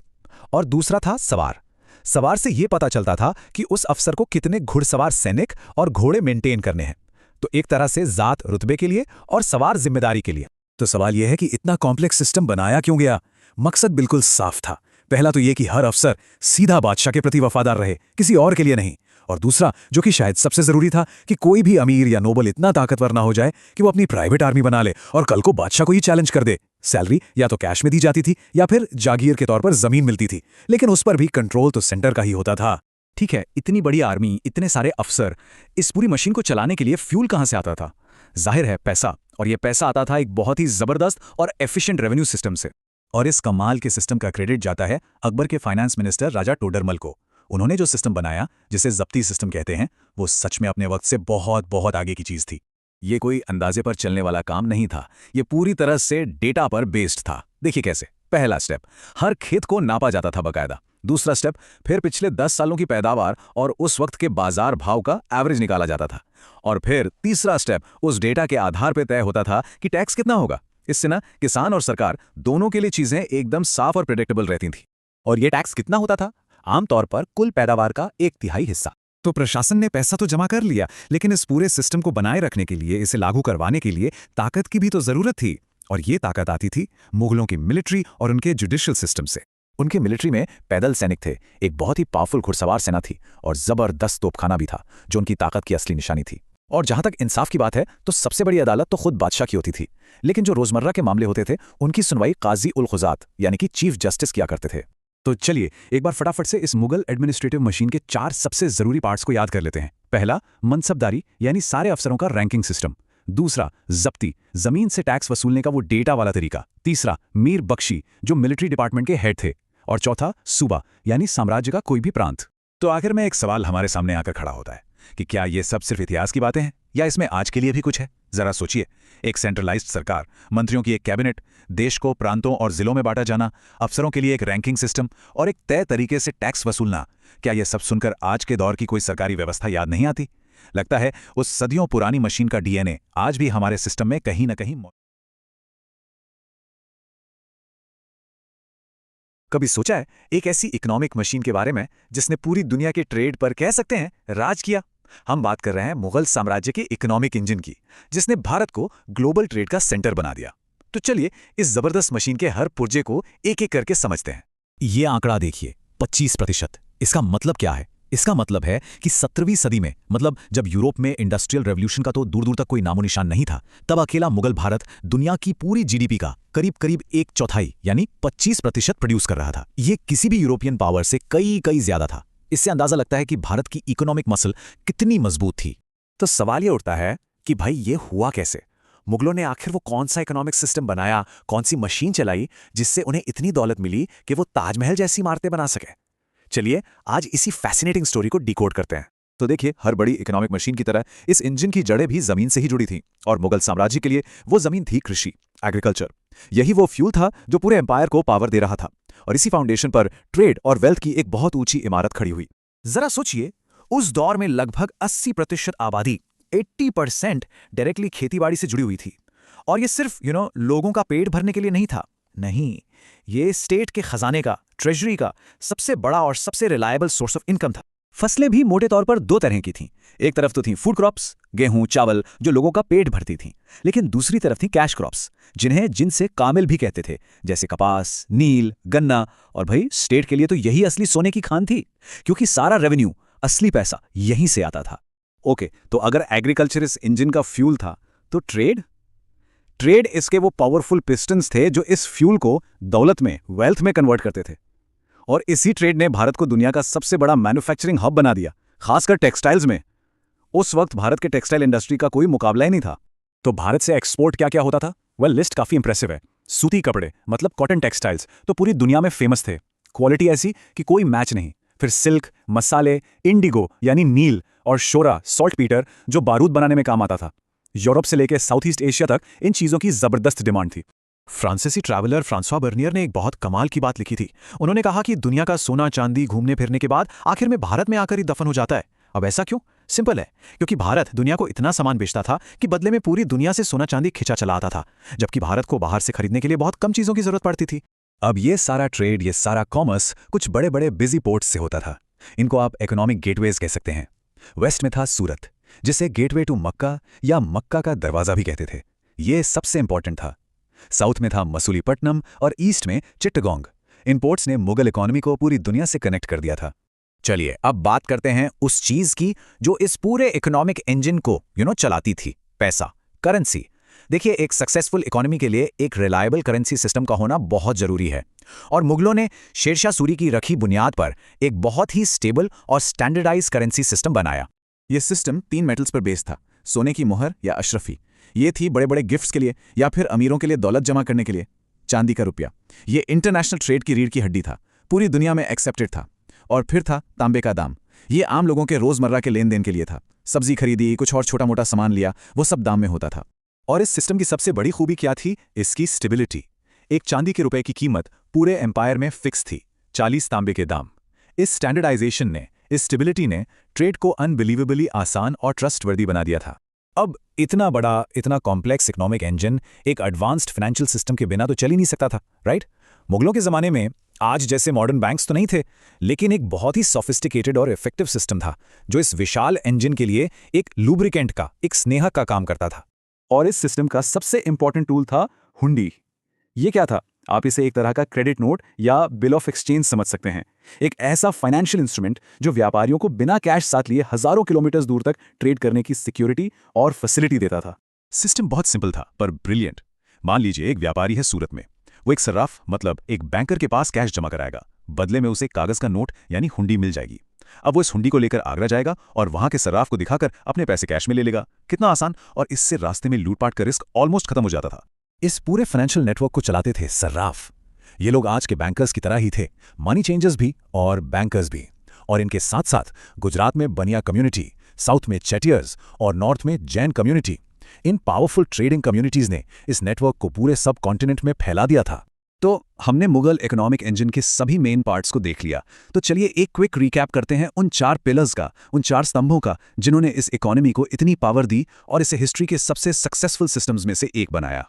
और दूसरा था सवार। सवार से यह पता चलता था कि उस अफसर को कितने घुड़सवार सैनिक और घोड़े मेंटेन करने हैं। तो एक तरह से जात रुतबे के लिए और सवार जिम्मेदारी के लिए। तो सवाल यह है कि इतना कॉम्प्लेक्स सिस्टम बनाया क्यों गया? मकसद बिल्कुल साफ था। पहला तो यह कि हर अफसर सीधा बादशाह के प्रति वफादार रहे, किसी और के लिए नहीं। और दूसरा, जो कि शायद सबसे जरूरी था, कि कोई भी अमीर या नोबल इतना ताकतवर ना हो जाए कि वो अपनी प्राइवेट आर्मी बना ले और कल को बादशाह को ही चैलेंज कर दे। सैलरी या तो कैश में दी जाती थी या फिर जागीर के तौर पर जमीन मिलती थी, लेकिन उस पर भी कंट्रोल तो सेंटर का ही होता था। ठीक है, इतनी बड़ी आर्मी, इतने सारे अफसर, इस पूरी मशीन को चलाने के लिए फ्यूल कहां से आता था? जाहिर है पैसा, और यह पैसा आता था एक बहुत ही जबरदस्त और एफिशिएंट रेवेन्यू सिस्टम से। और इस कमाल के सिस्टम का क्रेडिट जाता है अकबर के फाइनेंस मिनिस्टर राजा टोडरमल को। उन्होंने जो सिस्टम बनाया, जिसे जब्ती सिस्टम कहते हैं, वो सच में अपने वक्त से बहुत बहुत आगे की चीज थी। ये कोई अंदाजे पर चलने वाला काम नहीं था, ये पूरी तरह से डेटा पर बेस्ड था। देखिए कैसे। पहला स्टेप, हर खेत को नापा जाता था बकायदा। दूसरा स्टेप, फिर पिछले 10 सालों की पैदावार और उस वक्त के बाजार भाव का एवरेज निकाला जाता था। और फिर तीसरा स्टेप, उस डेटा के आधार पर तय होता था कि टैक्स कितना होगा। इससे ना किसान और सरकार दोनों के लिए चीजें एकदम साफ और प्रेडिक्टेबल रहती थी। और ये टैक्स कितना होता था? आमतौर पर कुल पैदावार का 1/3 हिस्सा। तो प्रशासन ने पैसा तो जमा कर लिया, लेकिन इस पूरे सिस्टम को बनाए रखने के लिए, इसे लागू करवाने के लिए ताकत की भी तो जरूरत थी। और ये ताकत आती थी मुगलों की मिलिट्री और उनके जुडिशियल सिस्टम से। उनके मिलिट्री में पैदल सैनिक थे, एक बहुत ही पावरफुल घुड़सवार सेना थी, और जबरदस्त तोपखाना भी था, जो उनकी ताकत की असली निशानी थी। और जहां तक इंसाफ की बात है, तो सबसे बड़ी अदालत तो खुद बादशाह की होती थी, लेकिन जो रोजमर्रा के मामले होते थे, उनकी सुनवाई काजी उल खुजात यानी कि चीफ जस्टिस किया करते थे। तो चलिए एक बार फटाफट से इस मुगल एडमिनिस्ट्रेटिव मशीन के 4 सबसे जरूरी पार्ट्स को याद कर लेते हैं। पहला, मनसबदारी यानी सारे अफसरों का रैंकिंग सिस्टम। दूसरा, जब्ती, जमीन से टैक्स वसूलने का वो डेटा वाला तरीका। तीसरा, मीर बख्शी, जो मिलिट्री डिपार्टमेंट के हेड थे। और चौथा, सूबा यानी साम्राज्य का कोई भी प्रांत। तो आखिर में एक सवाल हमारे सामने आकर खड़ा होता है कि क्या ये सब सिर्फ इतिहास की बातें हैं, या इसमें आज के लिए भी कुछ है? जरा सोचिए, एक सेंट्रलाइज्ड सरकार, मंत्रियों की एक कैबिनेट, देश को प्रांतों और जिलों में बांटा जाना, अफसरों के लिए एक रैंकिंग सिस्टम और एक तय तरीके से टैक्स वसूलना। क्या यह सब सुनकर आज के दौर की कोई सरकारी व्यवस्था याद नहीं आती? लगता है उस सदियों पुरानी मशीन का डीएनए आज भी हमारे सिस्टम में कहीं ना कहीं। कभी सोचा है एक ऐसी इकोनॉमिक मशीन के बारे में जिसने पूरी दुनिया के ट्रेड पर, कह सकते हैं, राज किया? हम बात कर रहे हैं मुगल साम्राज्य के इकोनॉमिक इंजन की, जिसने भारत को ग्लोबल ट्रेड का सेंटर बना दिया। तो चलिए इस जबरदस्त मशीन के हर पुर्जे को एक एक करके समझते हैं। ये आंकड़ा देखिए, 25%। इसका मतलब क्या है? इसका मतलब है कि 17वीं सदी में, मतलब जब यूरोप में इंडस्ट्रियल रेवोल्यूशन का तो दूर दूर तक कोई नामो निशान नहीं था, तब अकेला मुगल भारत दुनिया की पूरी जीडीपी का करीब करीब 1/4 यानी 25% प्रोड्यूस कर रहा था। ये किसी भी यूरोपियन पावर से कई ज्यादा था। इससे अंदाजा लगता है कि भारत की इकोनॉमिक मसल कितनी मजबूत थी। तो सवाल ये उठता है कि भाई ये हुआ कैसे? मुगलों ने आखिर वो कौन सा इकोनॉमिक सिस्टम बनाया, कौन सी मशीन चलाई, जिससे उन्हें इतनी दौलत मिली कि वो ताजमहल जैसी इमारतें बना सके? चलिए आज इसी फैसिनेटिंग स्टोरी को डिकोड करते हैं। तो देखिए, हर बड़ी इकोनॉमिक मशीन की तरह इस इंजन की जड़ें भी जमीन से ही जुड़ी थीं, और मुगल साम्राज्य के लिए वो जमीन थी कृषि, एग्रीकल्चर। यही वो फ्यूल था जो पूरे एम्पायर को पावर दे रहा था, और इसी फाउंडेशन पर ट्रेड और वेल्थ की एक बहुत ऊंची इमारत खड़ी हुई। जरा सोचिए, उस दौर में लगभग 80% आबादी, 80% डायरेक्टली खेतीबाड़ी से जुड़ी हुई थी। और ये सिर्फ लोगों का पेट भरने के लिए नहीं था। नहीं, ये स्टेट के खजाने का, ट्रेजरी का सबसे बड़ा और सबसे रिलायबल सोर्स ऑफ इनकम था। फसलें भी मोटे तौर पर 2 तरह की थीं। एक तरफ तो थी फूड क्रॉप्स, गेहूं, चावल, जो लोगों का पेट भरती थीं। लेकिन दूसरी तरफ थी कैश क्रॉप्स, जिनसे कामिल भी कहते थे, जैसे कपास, नील, गन्ना। और भाई स्टेट के लिए तो यही असली सोने की खान थी, क्योंकि सारा रेवेन्यू, असली पैसा यहीं से आता था। ओके, तो अगर एग्रीकल्चर इस इंजन का फ्यूल था, तो ट्रेड इसके वो पावरफुल पिस्टन्स थे जो इस फ्यूल को दौलत में, वेल्थ में कन्वर्ट करते थे। और इसी ट्रेड ने भारत को दुनिया का सबसे बड़ा मैन्युफैक्चरिंग हब बना दिया, खासकर टेक्सटाइल्स में। उस वक्त भारत के टेक्सटाइल इंडस्ट्री का कोई मुकाबला ही नहीं था। तो भारत से एक्सपोर्ट क्या क्या होता था? लिस्ट काफी इंप्रेसिव है। सूती कपड़े मतलब कॉटन टेक्सटाइल्स तो पूरी दुनिया में फेमस थे, क्वालिटी ऐसी कि कोई मैच नहीं। फिर सिल्क, मसाले, इंडिगो यानी नील और शोरा सॉल्ट पीटर जो बारूद बनाने में काम आता था। यूरोप से लेकर साउथ ईस्ट एशिया तक इन चीजों की जबरदस्त डिमांड थी। फ्रांसीसी ट्रैवलर फ्रांसवा बर्नियर ने एक बहुत कमाल की बात लिखी थी। उन्होंने कहा कि दुनिया का सोना चांदी घूमने फिरने के बाद आखिर में भारत में आकर ही दफन हो जाता है। अब ऐसा क्यों? सिंपल है, क्योंकि भारत दुनिया को इतना सामान बेचता था कि बदले में पूरी दुनिया से सोना चांदी खिंचा चला आता था, जबकि भारत को बाहर से खरीदने के लिए बहुत कम चीजों की जरूरत पड़ती थी। अब ये सारा ट्रेड, ये सारा कॉमर्स कुछ बड़े बड़े बिजी पोर्ट्स से होता था। इनको आप इकोनॉमिक गेटवेज कह सकते हैं। वेस्ट में था सूरत, जिसे गेटवे टू मक्का या मक्का का दरवाजा भी कहते थे। ये सबसे इंपॉर्टेंट था। साउथ में था मसूलीपट्टनम और ईस्ट में चिट्टगोंग। इन पोर्ट्स ने मुगल इकोनॉमी को पूरी दुनिया से कनेक्ट कर दिया था। चलिए अब बात करते हैं उस चीज की जो इस पूरे इकोनॉमिक इंजन को चलाती थी, पैसा, करेंसी। देखिए, एक सक्सेसफुल इकोनॉमी के लिए एक रिलायबल करेंसी सिस्टम का होना बहुत जरूरी है, और मुगलों ने शेरशाह सूरी की रखी बुनियाद पर एक बहुत ही स्टेबल और स्टैंडर्डाइज करेंसी सिस्टम बनाया। यह सिस्टम 3 मेटल्स पर बेस्ड था, सोने की मोहर या अशरफी, ये थी बड़े बड़े गिफ्ट्स के लिए या फिर अमीरों के लिए दौलत जमा करने के लिए। चांदी का रुपया, ये इंटरनेशनल ट्रेड की रीढ़ की हड्डी था, पूरी दुनिया में एक्सेप्टेड था। और फिर था तांबे का दाम, ये आम लोगों के रोजमर्रा के लेन देन के लिए था। सब्जी खरीदी, कुछ और छोटा मोटा सामान लिया, वो सब दाम में होता था। और इस सिस्टम की सबसे बड़ी खूबी क्या थी? इसकी स्टेबिलिटी। एक चांदी के रुपए की कीमत पूरे एम्पायर में फिक्स थी, 40 तांबे के दाम। इस स्टैंडर्डाइजेशन ने, इस स्टेबिलिटी ने ट्रेड को अनबिलीवेबली आसान और ट्रस्टवर्दी बना दिया था। अब इतना बड़ा, इतना कॉम्प्लेक्स इकोनॉमिक इंजन एक एडवांस्ड फाइनेंशियल सिस्टम के बिना तो चल ही नहीं सकता था, राइट? मुगलों के ज़माने में आज जैसे मॉडर्न बैंक्स तो नहीं थे, लेकिन एक बहुत ही सोफिस्टिकेटेड और इफेक्टिव सिस्टम था जो इस विशाल इंजन के लिए एक लुब्रिकेंट का, एक स्नेहक का काम करता था। और इस सिस्टम का सबसे इंपॉर्टेंट टूल था हुंडी। ये क्या था? आप इसे एक तरह का क्रेडिट नोट या बिल ऑफ एक्सचेंज समझ सकते हैं। एक ऐसा फाइनेंशियल इंस्ट्रूमेंट जो व्यापारियों को बिना कैश साथ लिए हजारों किलोमीटर दूर तक ट्रेड करने की सिक्योरिटी और फैसिलिटी देता था। सिस्टम बहुत सिंपल था पर ब्रिलियंट। मान लीजिए एक व्यापारी है सूरत में, वो एक सर्राफ मतलब एक बैंकर के पास कैश जमा कराएगा, बदले में उसे कागज का नोट यानी हुंडी मिल जाएगी। अब वो इस हुंडी को लेकर आगरा जाएगा और वहां के सर्राफ को दिखाकर अपने पैसे कैश में ले लेगा। कितना आसान, और इससे रास्ते में लूटपाट का रिस्क ऑलमोस्ट खत्म हो जाता था। इस पूरे फाइनेंशियल नेटवर्क को चलाते थे सर्राफ। ये लोग आज के बैंकर्स की तरह ही थे, मनी चेंजर्स भी और बैंकर्स भी। और इनके साथ साथ गुजरात में बनिया कम्युनिटी, साउथ में चेटियर्स और नॉर्थ में जैन कम्युनिटी, इन पावरफुल ट्रेडिंग कम्युनिटीज ने इस नेटवर्क को पूरे सब कॉन्टिनेंट में फैला दिया था। तो हमने मुगल इकोनॉमिक इंजन के सभी मेन पार्ट्स को देख लिया। तो चलिए एक क्विक रिकैप करते हैं उन 4 पिलर्स का, उन 4 स्तंभों का जिन्होंने इस इकोनॉमी को इतनी पावर दी और इसे हिस्ट्री के सबसे सक्सेसफुल सिस्टम्स में से एक बनाया।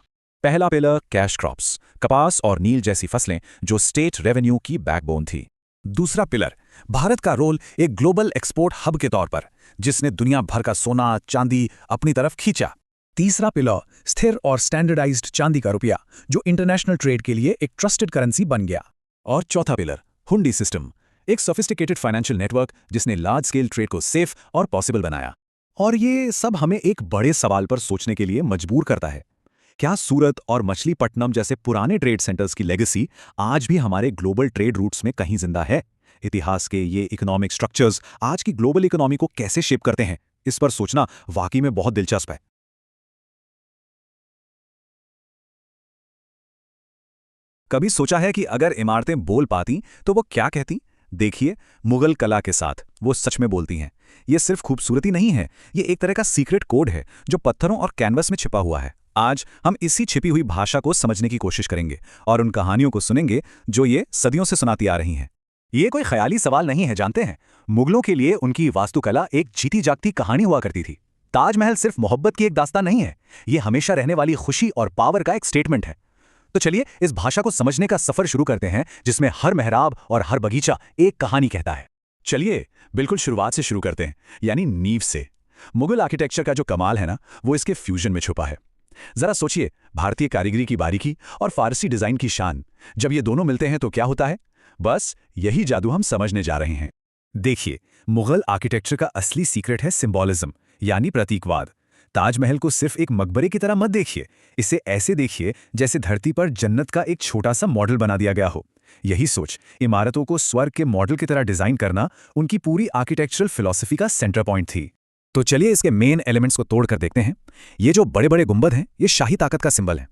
पहला पिलर कैश क्रॉप्स, कपास और नील जैसी फसलें जो स्टेट रेवेन्यू की बैकबोन थी। दूसरा पिलर भारत का रोल एक ग्लोबल एक्सपोर्ट हब के तौर पर, जिसने दुनिया भर का सोना चांदी अपनी तरफ खींचा। तीसरा पिलर स्थिर और स्टैंडर्डाइज्ड चांदी का रुपया जो इंटरनेशनल ट्रेड के लिए एक ट्रस्टेड करेंसी बन गया। और चौथा पिलर हुंडी सिस्टम, एक सोफिस्टिकेटेड फाइनेंशियल नेटवर्क जिसने लार्ज स्केल ट्रेड को सेफ और पॉसिबल बनाया। और ये सब हमें एक बड़े सवाल पर सोचने के लिए मजबूर करता है। क्या सूरत और मछलीपट्टनम जैसे पुराने ट्रेड सेंटर्स की लेगेसी आज भी हमारे ग्लोबल ट्रेड रूट्स में कहीं जिंदा है? इतिहास के ये इकोनॉमिक स्ट्रक्चर्स आज की ग्लोबल इकोनॉमी को कैसे शेप करते हैं? इस पर सोचना वाकई में बहुत दिलचस्प है। कभी सोचा है कि अगर इमारतें बोल पाती तो वो क्या कहती? देखिए, मुगल कला के साथ वो सच में बोलती हैं। ये सिर्फ खूबसूरती नहीं है, ये एक तरह का सीक्रेट कोड है जो पत्थरों और कैनवस में छिपा हुआ है। आज हम इसी छिपी हुई भाषा को समझने की कोशिश करेंगे और उन कहानियों को सुनेंगे जो ये सदियों से सुनाती आ रही हैं। ये कोई ख्याली सवाल नहीं है, जानते हैं? मुगलों के लिए उनकी वास्तुकला एक जीती जागती कहानी हुआ करती थी। ताजमहल सिर्फ मोहब्बत की एक दास्तान नहीं है, ये हमेशा रहने वाली खुशी और पावर का एक स्टेटमेंट है। तो चलिए इस भाषा को समझने का सफर शुरू करते हैं जिसमें हर मेहराब और हर बगीचा एक कहानी कहता है। चलिए बिल्कुल शुरुआत से शुरू करते हैं, यानी नींव से। मुगल आर्किटेक्चर का जो कमाल है ना, वो इसके फ्यूजन में छुपा है। जरा सोचिए, भारतीय कारीगरी की बारीकी और फारसी डिजाइन की शान, जब ये दोनों मिलते हैं तो क्या होता है? बस यही जादू हम समझने जा रहे हैं। देखिए, मुगल आर्किटेक्चर का असली सीक्रेट है सिंबॉलिज्म, यानी प्रतीकवाद। ताजमहल को सिर्फ एक मकबरे की तरह मत देखिए, इसे ऐसे देखिए जैसे धरती पर जन्नत का एक छोटा सा मॉडल बना दिया गया हो। यही सोच इमारतों को स्वर्ग के मॉडल की तरह डिजाइन करना उनकी पूरी आर्किटेक्चरल फिलॉसफी का सेंटर पॉइंट थी। तो चलिए इसके मेन एलिमेंट्स को तोड़ कर देखते हैं। ये जो बड़े बड़े गुंबद हैं, ये शाही ताकत का सिंबल है।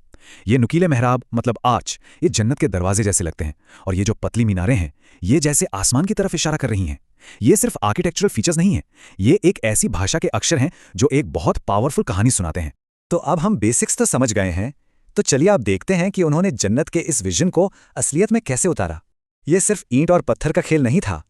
ये नुकीले मेहराब मतलब आर्च, ये जन्नत के दरवाजे जैसे लगते हैं। और ये जो पतली मीनारें हैं, ये जैसे आसमान की तरफ इशारा कर रही हैं। ये सिर्फ आर्किटेक्चरल फीचर्स नहीं है, ये एक ऐसी भाषा के अक्षर हैं जो एक बहुत पावरफुल कहानी सुनाते हैं। तो अब हम बेसिक्स तो समझ गए हैं, तो चलिए आप देखते हैं कि उन्होंने जन्नत के इस विजन को असलियत में कैसे उतारा। ये सिर्फ ईंट और पत्थर का खेल नहीं था,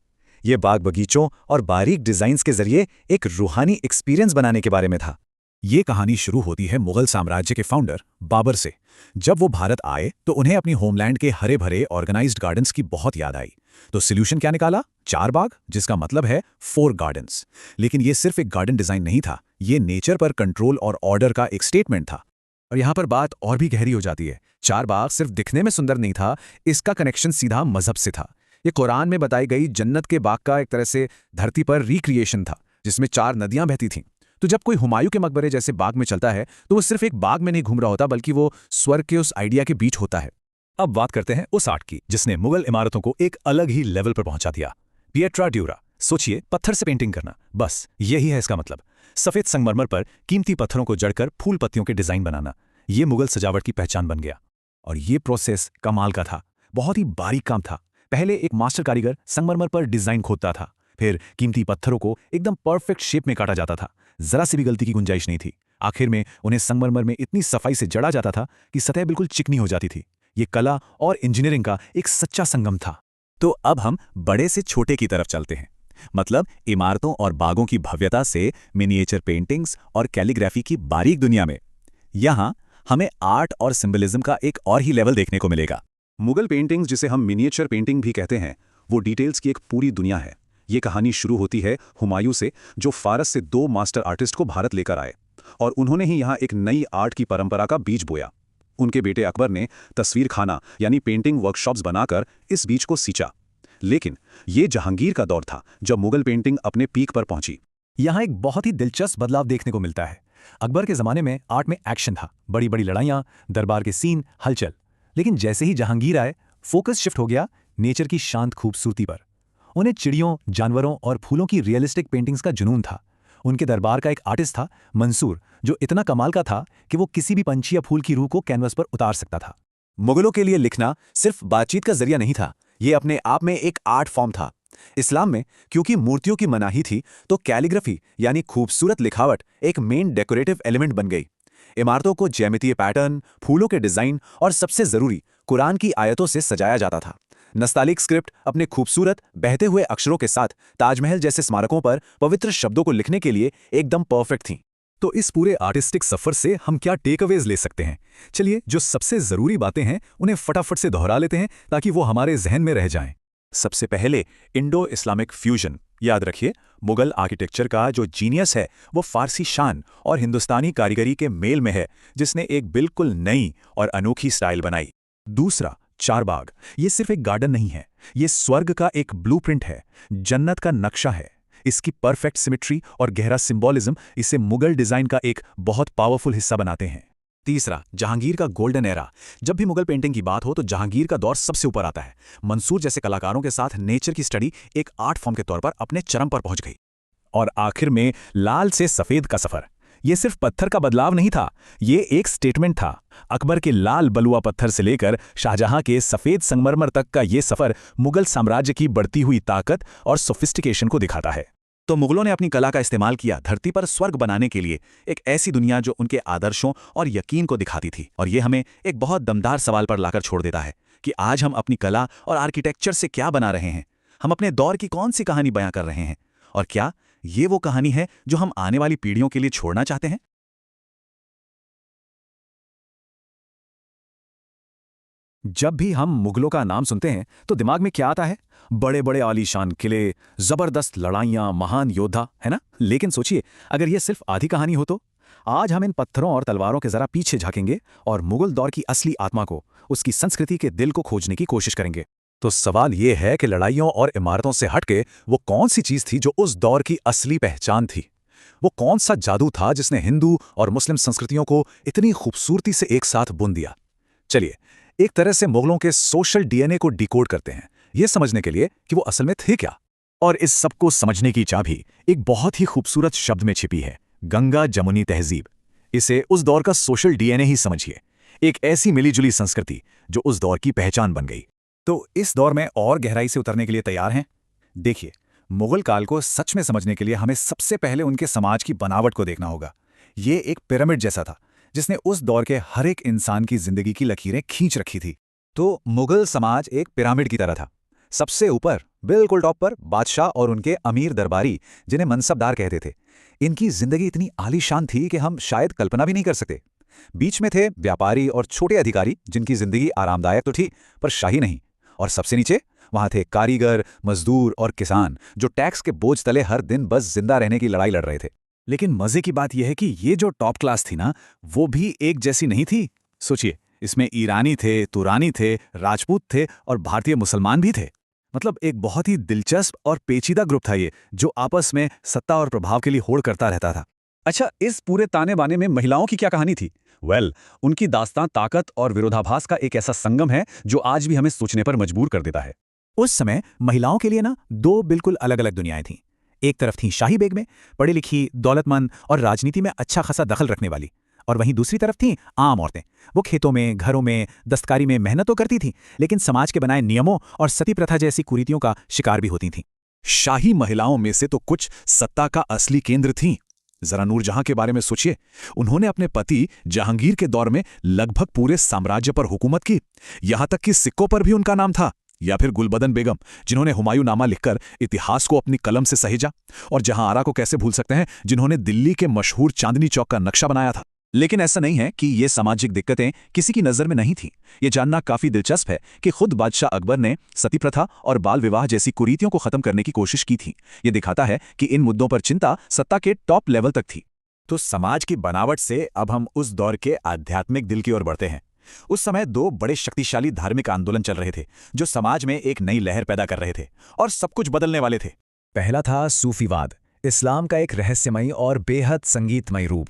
ये बाग बगीचों और बारीक डिजाइन्स के जरिए एक रूहानी एक्सपीरियंस बनाने के बारे में था। ये कहानी शुरू होती है मुगल साम्राज्य के फाउंडर बाबर से। जब वो भारत आए तो उन्हें अपनी होमलैंड के हरे भरे ऑर्गेनाइज्ड गार्डन्स की बहुत याद आई। तो सॉल्यूशन क्या निकाला? 4 बाग, जिसका मतलब है 4 गार्डन्स। लेकिन ये सिर्फ एक गार्डन डिजाइन नहीं था, ये नेचर पर कंट्रोल और ऑर्डर का एक स्टेटमेंट था। और यहाँ पर बात और भी गहरी हो जाती है। 4 बाग सिर्फ दिखने में सुंदर नहीं था, इसका कनेक्शन सीधा मजहब से था। ये कुरान में बताई गई जन्नत के बाग का एक तरह से धरती पर रिक्रिएशन था, जिसमें 4 नदियां बहती थीं। तो जब कोई हुमायूं के मकबरे जैसे बाग में चलता है तो वो सिर्फ एक बाग में नहीं घूम रहा होता, बल्कि वो स्वर्ग के उस आइडिया के बीच होता है। अब बात करते हैं उस आर्ट की जिसने मुगल इमारतों को एक अलग ही लेवल पर पहुंचा दिया। Pietra dura. सोचिए, पत्थर से पेंटिंग करना, बस यही है इसका मतलब। सफेद संगमरमर पर कीमती पत्थरों को जड़कर फूल पत्तियों के डिजाइन बनाना, ये मुगल सजावट की पहचान बन गया। और ये प्रोसेस कमाल का था, बहुत ही बारीक काम था। पहले एक मास्टर कारीगर संगमरमर पर डिजाइन खोदता था, फिर कीमती पत्थरों को एकदम परफेक्ट शेप में काटा जाता था, जरा सी भी गलती की गुंजाइश नहीं थी। आखिर में उन्हें संगमरमर में इतनी सफाई से जड़ा जाता था कि सतह बिल्कुल चिकनी हो जाती थी। ये कला और इंजीनियरिंग का एक सच्चा संगम था। तो अब हम बड़े से छोटे की तरफ चलते हैं, मतलब इमारतों और बागों की भव्यता से मिनिएचर पेंटिंग्स और कैलीग्राफी की बारीक दुनिया में। यहां हमें आर्ट और सिंबलिज्म का एक और ही लेवल देखने को मिलेगा। मुगल पेंटिंग्स, जिसे हम मिनिएचर पेंटिंग भी कहते हैं, वो डिटेल्स की एक पूरी दुनिया है। ये कहानी शुरू होती है हुमायूं से, जो फारस से 2 मास्टर आर्टिस्ट को भारत लेकर आए और उन्होंने ही यहाँ एक नई आर्ट की परंपरा का बीज बोया। उनके बेटे अकबर ने तस्वीर खाना यानी पेंटिंग वर्कशॉप्स बनाकर इस बीज को सींचा। लेकिन ये जहांगीर का दौर था जब मुगल पेंटिंग अपने पीक पर पहुंची। यहाँ एक बहुत ही दिलचस्प बदलाव देखने को मिलता है। अकबर के ज़माने में आर्ट में एक्शन था, बड़ी बड़ी लड़ाइयाँ, दरबार के सीन, हलचल। लेकिन जैसे ही जहांगीर आए, फोकस शिफ्ट हो गया नेचर की शांत खूबसूरती पर। उन्हें चिड़ियों, जानवरों और फूलों की रियलिस्टिक पेंटिंग्स का जुनून था। उनके दरबार का एक आर्टिस्ट था मंसूर, जो इतना कमाल का था कि वो किसी भी पंछी या फूल की रूह को कैनवस पर उतार सकता था। मुगलों के लिए लिखना सिर्फ बातचीत का जरिया नहीं था, ये अपने आप में एक आर्ट फॉर्म था। इस्लाम में क्योंकि मूर्तियों की मनाही थी, तो कैलीग्राफी यानी खूबसूरत लिखावट एक मेन डेकोरेटिव एलिमेंट बन गई। इमारतों को ज्यामितीय पैटर्न, फूलों के डिजाइन और सबसे जरूरी कुरान की आयतों से सजाया जाता था। नस्तालिक स्क्रिप्ट अपने खूबसूरत बहते हुए अक्षरों के साथ ताजमहल जैसे स्मारकों पर पवित्र शब्दों को लिखने के लिए एकदम परफेक्ट थीं। तो इस पूरे आर्टिस्टिक सफर से हम क्या टेकअवेज ले सकते हैं? चलिए, जो सबसे जरूरी बातें हैं उन्हें फटाफट से दोहरा लेते हैं ताकि वो हमारे जहन में रह जाएं। सबसे पहले इंडो इस्लामिक फ्यूजन। याद रखिए, मुगल आर्किटेक्चर का जो जीनियस है वो फारसी शान और हिंदुस्तानी कारीगरी के मेल में है, जिसने एक बिल्कुल नई और अनोखी स्टाइल बनाई। दूसरा, 4 बाग। ये सिर्फ एक गार्डन नहीं है, ये स्वर्ग का एक ब्लूप्रिंट है, जन्नत का नक्शा है। इसकी परफेक्ट सिमेट्री और गहरा सिंबॉलिज्म इसे मुगल डिजाइन का एक बहुत पावरफुल हिस्सा बनाते हैं। तीसरा, जहांगीर का गोल्डन एरा। जब भी मुगल पेंटिंग की बात हो तो जहांगीर का दौर सबसे ऊपर आता है। मंसूर जैसे कलाकारों के साथ नेचर की स्टडी एक आर्ट फॉर्म के तौर पर अपने चरम पर पहुंच गई। और आखिर में लाल से सफेद का सफर। ये सिर्फ पत्थर का बदलाव नहीं था, ये एक स्टेटमेंट था। अकबर के लाल बलुआ पत्थर से लेकर शाहजहां के सफेद संगमरमर तक का ये सफर मुगल साम्राज्य की बढ़ती हुई ताकत और सोफिस्टिकेशन को दिखाता है। तो मुगलों ने अपनी कला का इस्तेमाल किया धरती पर स्वर्ग बनाने के लिए, एक ऐसी दुनिया जो उनके आदर्शों और यकीन को दिखाती थी। और ये हमें एक बहुत दमदार सवाल पर लाकर छोड़ देता है कि आज हम अपनी कला और आर्किटेक्चर से क्या बना रहे हैं। हम अपने दौर की कौन सी कहानी बयां कर रहे हैं, और क्या ये वो कहानी है जो हम आने वाली पीढ़ियों के लिए छोड़ना चाहते हैं? जब भी हम मुगलों का नाम सुनते हैं तो दिमाग में क्या आता है? बड़े बड़े आलीशान किले, जबरदस्त लड़ाइयां, महान योद्धा, है ना? लेकिन सोचिए, अगर ये सिर्फ आधी कहानी हो तो? आज हम इन पत्थरों और तलवारों के जरा पीछे झांकेंगे और मुगल दौर की असली आत्मा को, उसकी संस्कृति के दिल को खोजने की कोशिश करेंगे। तो सवाल ये है कि लड़ाइयों और इमारतों से हटके वो कौन सी चीज थी जो उस दौर की असली पहचान थी? वो कौन सा जादू था जिसने हिंदू और मुस्लिम संस्कृतियों को इतनी खूबसूरती से एक साथ बुन दिया? चलिए, एक तरह से मुगलों के सोशल डीएनए को डिकोड करते हैं, ये समझने के लिए कि वो असल में थे क्या। और इस सब को समझने की चाबी एक बहुत ही खूबसूरत शब्द में छिपी है, गंगा जमुनी तहजीब। इसे उस दौर का सोशल डीएनए ही समझिए, एक ऐसी मिलीजुली संस्कृति जो उस दौर की पहचान बन गई। तो इस दौर में और गहराई से उतरने के लिए तैयार हैं? देखिए, मुगल काल को सच में समझने के लिए हमें सबसे पहले उनके समाज की बनावट को देखना होगा। ये एक पिरामिड जैसा था, जिसने उस दौर के हर एक इंसान की जिंदगी की लकीरें खींच रखी थी। तो मुगल समाज एक पिरामिड की तरह था। सबसे ऊपर, बिल्कुल टॉप पर, बादशाह और उनके अमीर दरबारी, जिन्हें मनसबदार कहते थे। इनकी जिंदगी इतनी आलीशान थी कि हम शायद कल्पना भी नहीं कर सकते। बीच में थे व्यापारी और छोटे अधिकारी, जिनकी जिंदगी आरामदायक तो थी पर शाही नहीं। और सबसे नीचे वहां थे कारीगर, मजदूर और किसान, जो टैक्स के बोझ तले हर दिन बस जिंदा रहने की लड़ाई लड़ रहे थे। लेकिन मजे की बात यह है कि ये जो टॉप क्लास थी ना, वो भी एक जैसी नहीं थी। सोचिए, इसमें ईरानी थे, तुरानी थे, राजपूत थे और भारतीय मुसलमान भी थे। मतलब एक बहुत ही दिलचस्प और पेचीदा ग्रुप था ये, जो आपस में सत्ता और प्रभाव के लिए होड़ करता रहता था। अच्छा, इस पूरे ताने बाने में महिलाओं की क्या कहानी थी? उनकी दास्तां ताकत और विरोधाभास का एक ऐसा संगम है जो आज भी हमें सोचने पर मजबूर कर देता है। उस समय महिलाओं के लिए ना दो बिल्कुल अलग अलग दुनियाएं थीं। एक तरफ थी शाही बेगमें, पढ़ी लिखी, दौलतमंद और राजनीति में अच्छा खासा दखल रखने वाली। और वहीं दूसरी तरफ थीं आम औरतें। वो खेतों में, घरों में, दस्तकारी में मेहनत तो करती थीं, लेकिन समाज के बनाए नियमों और सती प्रथा जैसी कुरीतियों का शिकार भी होती थीं। शाही महिलाओं में से तो कुछ सत्ता का असली केंद्र थीं। जरा नूरजहां के बारे में सोचिए। उन्होंने अपने पति जहांगीर के दौर में लगभग पूरे साम्राज्य पर हुकूमत की, यहां तक कि सिक्कों पर भी उनका नाम था। या फिर गुलबदन बेगम, जिन्होंने हुमायूंनामा लिखकर इतिहास को अपनी कलम से सहेजा। और जहां आरा को कैसे भूल सकते हैं, जिन्होंने दिल्ली के मशहूर चांदनी चौक का नक्शा बनाया था। लेकिन ऐसा नहीं है कि ये सामाजिक दिक्कतें किसी की नजर में नहीं थीं। ये जानना काफी दिलचस्प है कि खुद बादशाह अकबर ने सती प्रथा और बाल विवाह जैसी कुरीतियों को खत्म करने की कोशिश की थी। ये दिखाता है कि इन मुद्दों पर चिंता सत्ता के टॉप लेवल तक थी। तो समाज की बनावट से अब हम उस दौर के आध्यात्मिक दिल की ओर बढ़ते हैं। उस समय दो बड़े शक्तिशाली धार्मिक आंदोलन चल रहे थे, जो समाज में एक नई लहर पैदा कर रहे थे और सब कुछ बदलने वाले थे। पहला था सूफीवाद, इस्लाम का एक रहस्यमयी और बेहद संगीतमय रूप।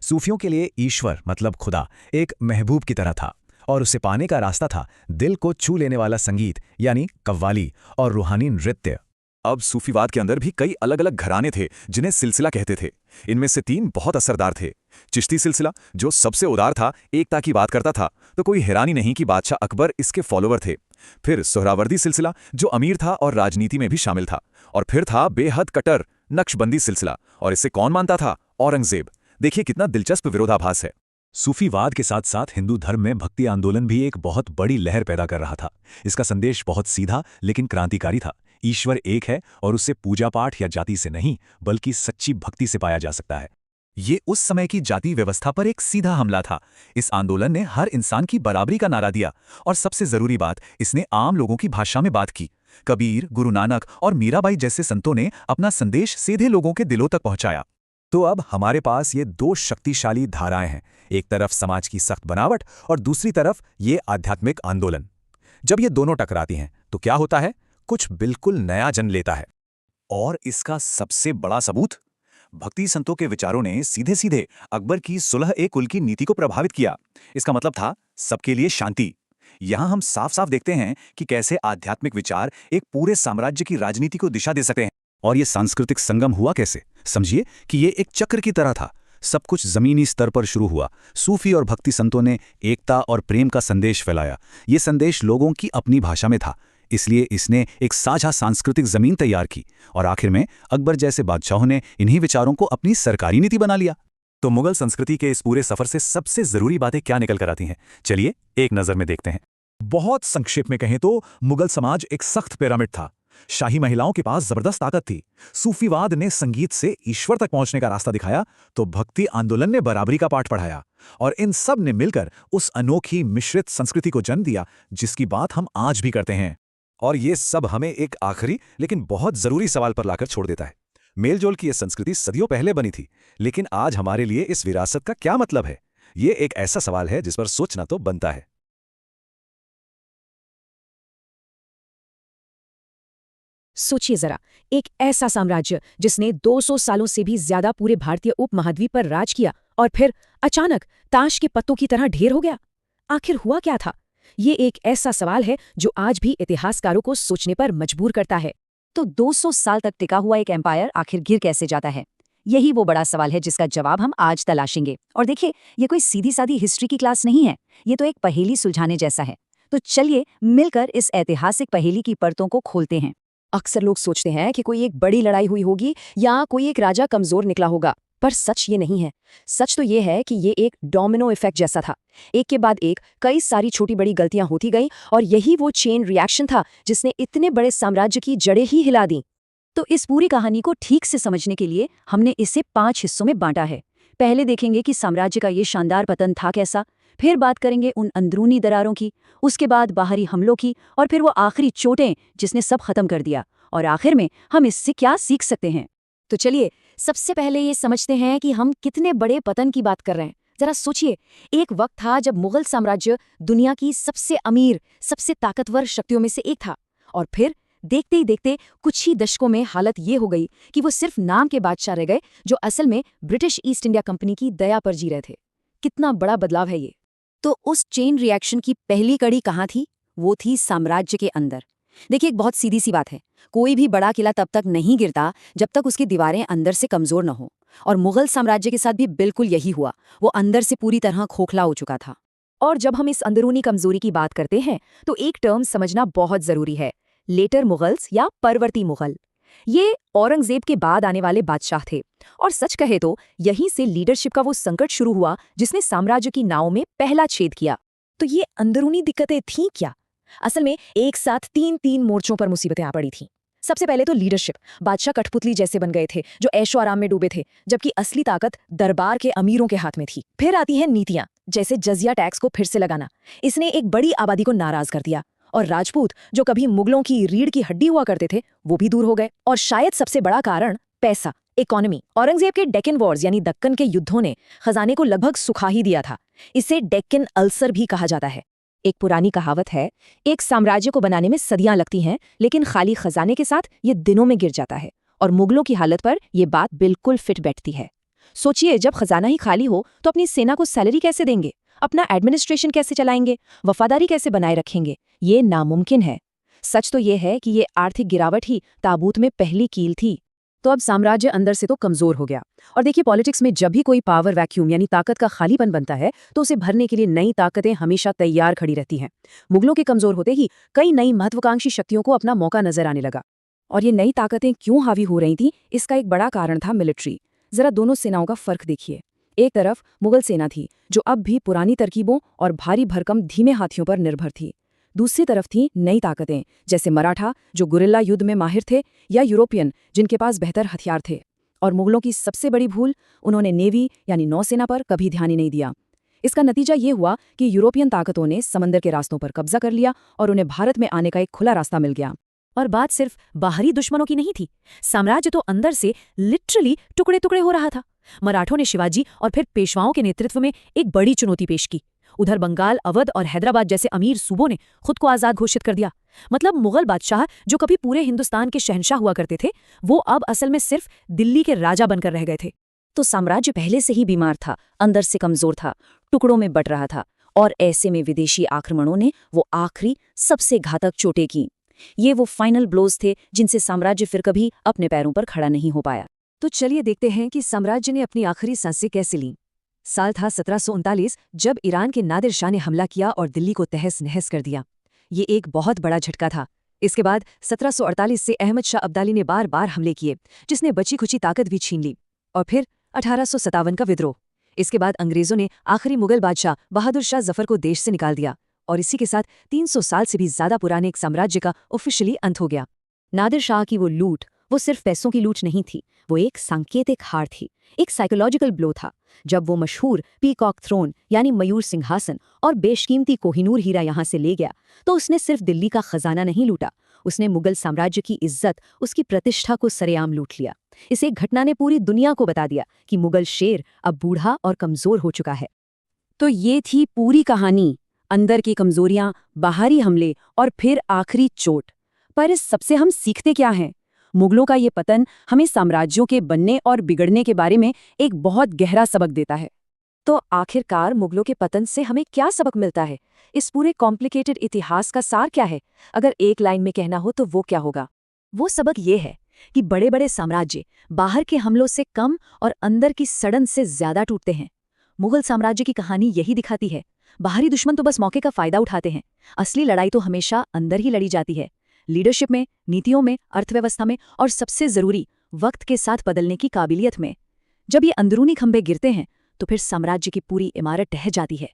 सूफियों के लिए ईश्वर मतलब खुदा एक महबूब की तरह था, और उसे पाने का रास्ता था दिल को छू लेने वाला संगीत, यानी कव्वाली और रूहानी नृत्य। अब सूफीवाद के अंदर भी कई अलग अलग घराने थे, जिन्हें सिलसिला कहते थे। इनमें से 3 बहुत असरदार थे। चिश्ती सिलसिला, जो सबसे उदार था, एकता की बात करता था, तो कोई हैरानी नहीं कि बादशाह अकबर इसके फॉलोवर थे। फिर सोहरावर्दी सिलसिला, जो अमीर था और राजनीति में भी शामिल था। और फिर था बेहद कट्टर नक्शबंदी सिलसिला, और इसे कौन मानता था? औरंगजेब। देखिए कितना दिलचस्प विरोधाभास है। सूफीवाद के साथ साथ हिंदू धर्म में भक्ति आंदोलन भी एक बहुत बड़ी लहर पैदा कर रहा था। इसका संदेश बहुत सीधा लेकिन क्रांतिकारी था। ईश्वर एक है और उससे पूजा पाठ या जाति से नहीं, बल्कि सच्ची भक्ति से पाया जा सकता है। ये उस समय की जाति व्यवस्था पर एक सीधा हमला था। इस आंदोलन ने हर इंसान की बराबरी का नारा दिया, और सबसे जरूरी बात, इसने आम लोगों की भाषा में बात की। कबीर, गुरु नानक और मीराबाई जैसे संतों ने अपना संदेश सीधे लोगों के दिलों तक पहुंचाया। तो अब हमारे पास ये 2 शक्तिशाली धाराएं हैं, एक तरफ समाज की सख्त बनावट और दूसरी तरफ ये आध्यात्मिक आंदोलन। जब ये दोनों टकराती हैं तो क्या होता है? कुछ बिल्कुल नया जन्म लेता है। और इसका सबसे बड़ा सबूत, भक्ति संतों के विचारों ने सीधे सीधे अकबर की सुलह-ए-कुल की नीति को प्रभावित किया। इसका मतलब था सबके लिए शांति। यहां हम साफ साफ देखते हैं कि कैसे आध्यात्मिक विचार एक पूरे साम्राज्य की राजनीति को दिशा दे सकते हैं। और ये सांस्कृतिक संगम हुआ कैसे? समझिए कि ये एक चक्र की तरह था। सब कुछ जमीनी स्तर पर शुरू हुआ। सूफी और भक्ति संतों ने एकता और प्रेम का संदेश फैलाया। ये संदेश लोगों की अपनी भाषा में था, इसलिए इसने एक साझा सांस्कृतिक जमीन तैयार की। और आखिर में अकबर जैसे बादशाहों ने इन्हीं विचारों को अपनी सरकारी नीति बना लिया। तो मुगल संस्कृति के इस पूरे सफर से सबसे जरूरी बातें क्या निकल कर आती हैं? चलिए एक नजर में देखते हैं। बहुत संक्षेप में कहें तो मुगल समाज एक सख्त पिरामिड था। शाही महिलाओं के पास जबरदस्त ताकत थी। सूफीवाद ने संगीत से ईश्वर तक पहुंचने का रास्ता दिखाया, तो भक्ति आंदोलन ने बराबरी का पाठ पढ़ाया। और इन सब ने मिलकर उस अनोखी मिश्रित संस्कृति को जन्म दिया, जिसकी बात हम आज भी करते हैं। और ये सब हमें एक आखिरी लेकिन बहुत जरूरी सवाल पर लाकर छोड़ देता है। मेलजोल की यह संस्कृति सदियों पहले बनी थी, लेकिन आज हमारे लिए इस विरासत का क्या मतलब है? ये एक ऐसा सवाल है जिस पर सोचना तो बनता है। सोचिए जरा, एक ऐसा साम्राज्य जिसने 200 सालों से भी ज्यादा पूरे भारतीय उपमहाद्वीप पर राज किया, और फिर अचानक ताश के पत्तों की तरह ढेर हो गया। आखिर हुआ क्या था? ये एक ऐसा सवाल है जो आज भी इतिहासकारों को सोचने पर मजबूर करता है। तो 200 साल तक टिका हुआ एक एम्पायर आखिर गिर कैसे जाता है? यही वो बड़ा सवाल है जिसका जवाब हम आज तलाशेंगे। और देखिए, ये कोई सीधी सादी हिस्ट्री की क्लास नहीं है, ये तो एक पहेली सुलझाने जैसा है। तो चलिए मिलकर इस ऐतिहासिक पहेली की परतों को खोलते हैं। अक्सर लोग सोचते हैं कि कोई एक बड़ी लड़ाई हुई होगी या कोई एक राजा कमजोर निकला होगा, पर सच ये नहीं है। सच तो ये है कि ये एक डोमिनो इफेक्ट जैसा था। एक के बाद एक कई सारी छोटी बड़ी गलतियां होती गई और यही वो चेन रिएक्शन था जिसने इतने बड़े साम्राज्य की जड़ें ही हिला दी। तो इस पूरी कहानी को ठीक से समझने के लिए हमने इसे 5 हिस्सों में बांटा है। पहले देखेंगे कि साम्राज्य का ये शानदार पतन था कैसा, फिर बात करेंगे उन अंदरूनी दरारों की, उसके बाद बाहरी हमलों की, और फिर वो आखिरी चोटें जिसने सब खत्म कर दिया, और आखिर में हम इससे क्या सीख सकते हैं। तो चलिए सबसे पहले ये समझते हैं कि हम कितने बड़े पतन की बात कर रहे हैं। जरा सोचिए, एक वक्त था जब मुगल साम्राज्य दुनिया की सबसे अमीर, सबसे ताकतवर शक्तियों में से एक था, और फिर देखते ही देखते कुछ ही दशकों में हालत ये हो गई कि वो सिर्फ नाम के बादशाह रह गए, जो असल में ब्रिटिश ईस्ट इंडिया कंपनी की दया पर जी रहे थे। कितना बड़ा बदलाव है ये। तो उस चेन रिएक्शन की पहली कड़ी कहाँ थी? वो थी साम्राज्य के अंदर। देखिए, एक बहुत सीधी सी बात है, कोई भी बड़ा किला तब तक नहीं गिरता जब तक उसकी दीवारें अंदर से कमजोर न हो, और मुगल साम्राज्य के साथ भी बिल्कुल यही हुआ। वो अंदर से पूरी तरह खोखला हो चुका था। और जब हम इस अंदरूनी कमजोरी की बात करते हैं तो एक टर्म समझना बहुत जरूरी है, लेटर मुगल्स या परवर्ती मुगल। ये औरंगजेब के बाद आने वाले बादशाह थे, और सच कहे तो यहीं से लीडरशिप का वो संकट शुरू हुआ जिसने साम्राज्य की नाव में पहला छेद किया। तो ये अंदरूनी दिक्कतें थीं क्या? असल में एक साथ तीन मोर्चों पर मुसीबतें आ पड़ी थीं। सबसे पहले तो लीडरशिप। बादशाह कठपुतली जैसे बन गए थे जो ऐशो आराम में डूबे थे, जबकि असली ताकत दरबार के अमीरों के हाथ में थी। फिर आती है नीतियां, जैसे जजिया टैक्स को फिर से लगाना। इसने एक बड़ी आबादी को नाराज कर दिया, और राजपूत जो कभी मुगलों की रीढ़ की हड्डी हुआ करते थे वो भी दूर हो गए। और शायद सबसे बड़ा कारण पैसा, इकोनॉमी। औरंगजेब के डेक्कन वॉर्स यानी दक्कन के युद्धों ने खजाने को लगभग सुखा ही दिया था। इसे डेक्कन अल्सर भी कहा जाता है। एक पुरानी कहावत है, एक साम्राज्य को बनाने में सदियां लगती हैं, लेकिन खाली खजाने के साथ ये दिनों में गिर जाता है। और मुगलों की हालत पर यह बात बिल्कुल फिट बैठती है। सोचिए, जब खजाना ही खाली हो तो अपनी सेना को सैलरी कैसे देंगे, अपना एडमिनिस्ट्रेशन कैसे चलाएंगे, वफादारी कैसे बनाए रखेंगे? ये नामुमकिन है। सच तो ये है कि ये आर्थिक गिरावट ही ताबूत में पहली कील थी। तो अब साम्राज्य अंदर से तो कमजोर हो गया। और देखिए, पॉलिटिक्स में जब भी कोई पावर वैक्यूम यानी ताकत का खालीपन बनता है तो उसे भरने के लिए नई ताकतें हमेशा तैयार खड़ी रहती हैं। मुगलों के कमजोर होते ही कई नई महत्वाकांक्षी शक्तियों को अपना मौका नजर आने लगा। और ये नई ताकतें क्यों हावी हो रही थी, इसका एक बड़ा कारण था मिलिट्री। जरा दोनों सेनाओं का फर्क देखिए। एक तरफ मुगल सेना थी जो अब भी पुरानी तरकीबों और भारी भरकम धीमे हाथियों पर निर्भर थी। दूसरी तरफ थी नई ताकतें, जैसे मराठा जो गुरिल्ला युद्ध में माहिर थे, या यूरोपियन जिनके पास बेहतर हथियार थे। और मुगलों की सबसे बड़ी भूल, उन्होंने नेवी यानी नौसेना पर कभी ध्यान ही नहीं दिया। इसका नतीजा ये हुआ कि यूरोपियन ताकतों ने समंदर के रास्तों पर कब्जा कर लिया और उन्हें भारत में आने का एक खुला रास्ता मिल गया। और बात सिर्फ बाहरी दुश्मनों की नहीं थी, साम्राज्य तो अंदर से लिटरली टुकड़े टुकड़े हो रहा था। मराठों ने शिवाजी और फिर पेशवाओं के नेतृत्व में एक बड़ी चुनौती पेश की। उधर बंगाल, अवध और हैदराबाद जैसे अमीर सूबों ने खुद को आजाद घोषित कर दिया। मतलब मुगल बादशाह जो कभी पूरे हिंदुस्तान के शहंशाह हुआ करते थे, वो अब असल में सिर्फ दिल्ली के राजा बनकर रह गए थे। तो साम्राज्य पहले से ही बीमार था, अंदर से कमजोर था, टुकड़ों में बट रहा था। और ऐसे में विदेशी आक्रमणों ने वो आखिरी सबसे घातक चोटें की। ये वो फाइनल ब्लोज थे जिनसे साम्राज्य फिर कभी अपने पैरों पर खड़ा नहीं हो पाया। तो चलिए देखते हैं कि साम्राज्य ने अपनी आखिरी सांसें कैसे लीं। साल था 1739 जब ईरान के नादिर शाह ने हमला किया और दिल्ली को तहस नहस कर दिया। ये एक बहुत बड़ा झटका था। इसके बाद 1748 से अहमद शाह अब्दाली ने बार बार हमले किए, जिसने बची खुची ताकत भी छीन ली। और फिर 1857 का विद्रोह। इसके बाद अंग्रेजों ने आखिरी मुगल बादशाह बहादुर शाह जफर को देश से निकाल दिया, और इसी के साथ 300 साल से भी ज्यादा पुराने एक साम्राज्य का ऑफिशियली अंत हो गया। नादिर शाह की वो लूट, वो सिर्फ पैसों की लूट नहीं थी, वो एक सांकेतिक हार थी, एक साइकोलॉजिकल ब्लो था। जब वो मशहूर पीकॉक थ्रोन यानी मयूर सिंहासन और बेशकीमती कोहिनूर हीरा यहाँ से ले गया, तो उसने सिर्फ दिल्ली का खजाना नहीं लूटा, उसने मुगल साम्राज्य की इज्जत, उसकी प्रतिष्ठा को सरेआम लूट लिया। इस एक घटना ने पूरी दुनिया को बता दिया कि मुगल शेर अब बूढ़ा और कमजोर हो चुका है। तो ये थी पूरी कहानी, अंदर की कमजोरियां, बाहरी हमले और फिर आखिरी चोट। पर इस सबसे हम सीखते क्या हैं? मुगलों का ये पतन हमें साम्राज्यों के बनने और बिगड़ने के बारे में एक बहुत गहरा सबक देता है। तो आखिरकार मुगलों के पतन से हमें क्या सबक मिलता है? इस पूरे कॉम्प्लिकेटेड इतिहास का सार क्या है? अगर एक लाइन में कहना हो तो वो क्या होगा? वो सबक ये है कि बड़े बड़े साम्राज्य बाहर के हमलों से कम और अंदर की सड़न से ज्यादा टूटते हैं। मुगल साम्राज्य की कहानी यही दिखाती है। बाहरी दुश्मन तो बस मौके का फायदा उठाते हैं, असली लड़ाई तो हमेशा अंदर ही लड़ी जाती है। लीडरशिप में, नीतियों में, अर्थव्यवस्था में और सबसे जरूरी वक्त के साथ बदलने की काबिलियत में। जब ये अंदरूनी खंभे गिरते हैं तो फिर साम्राज्य की पूरी इमारत ढह जाती है।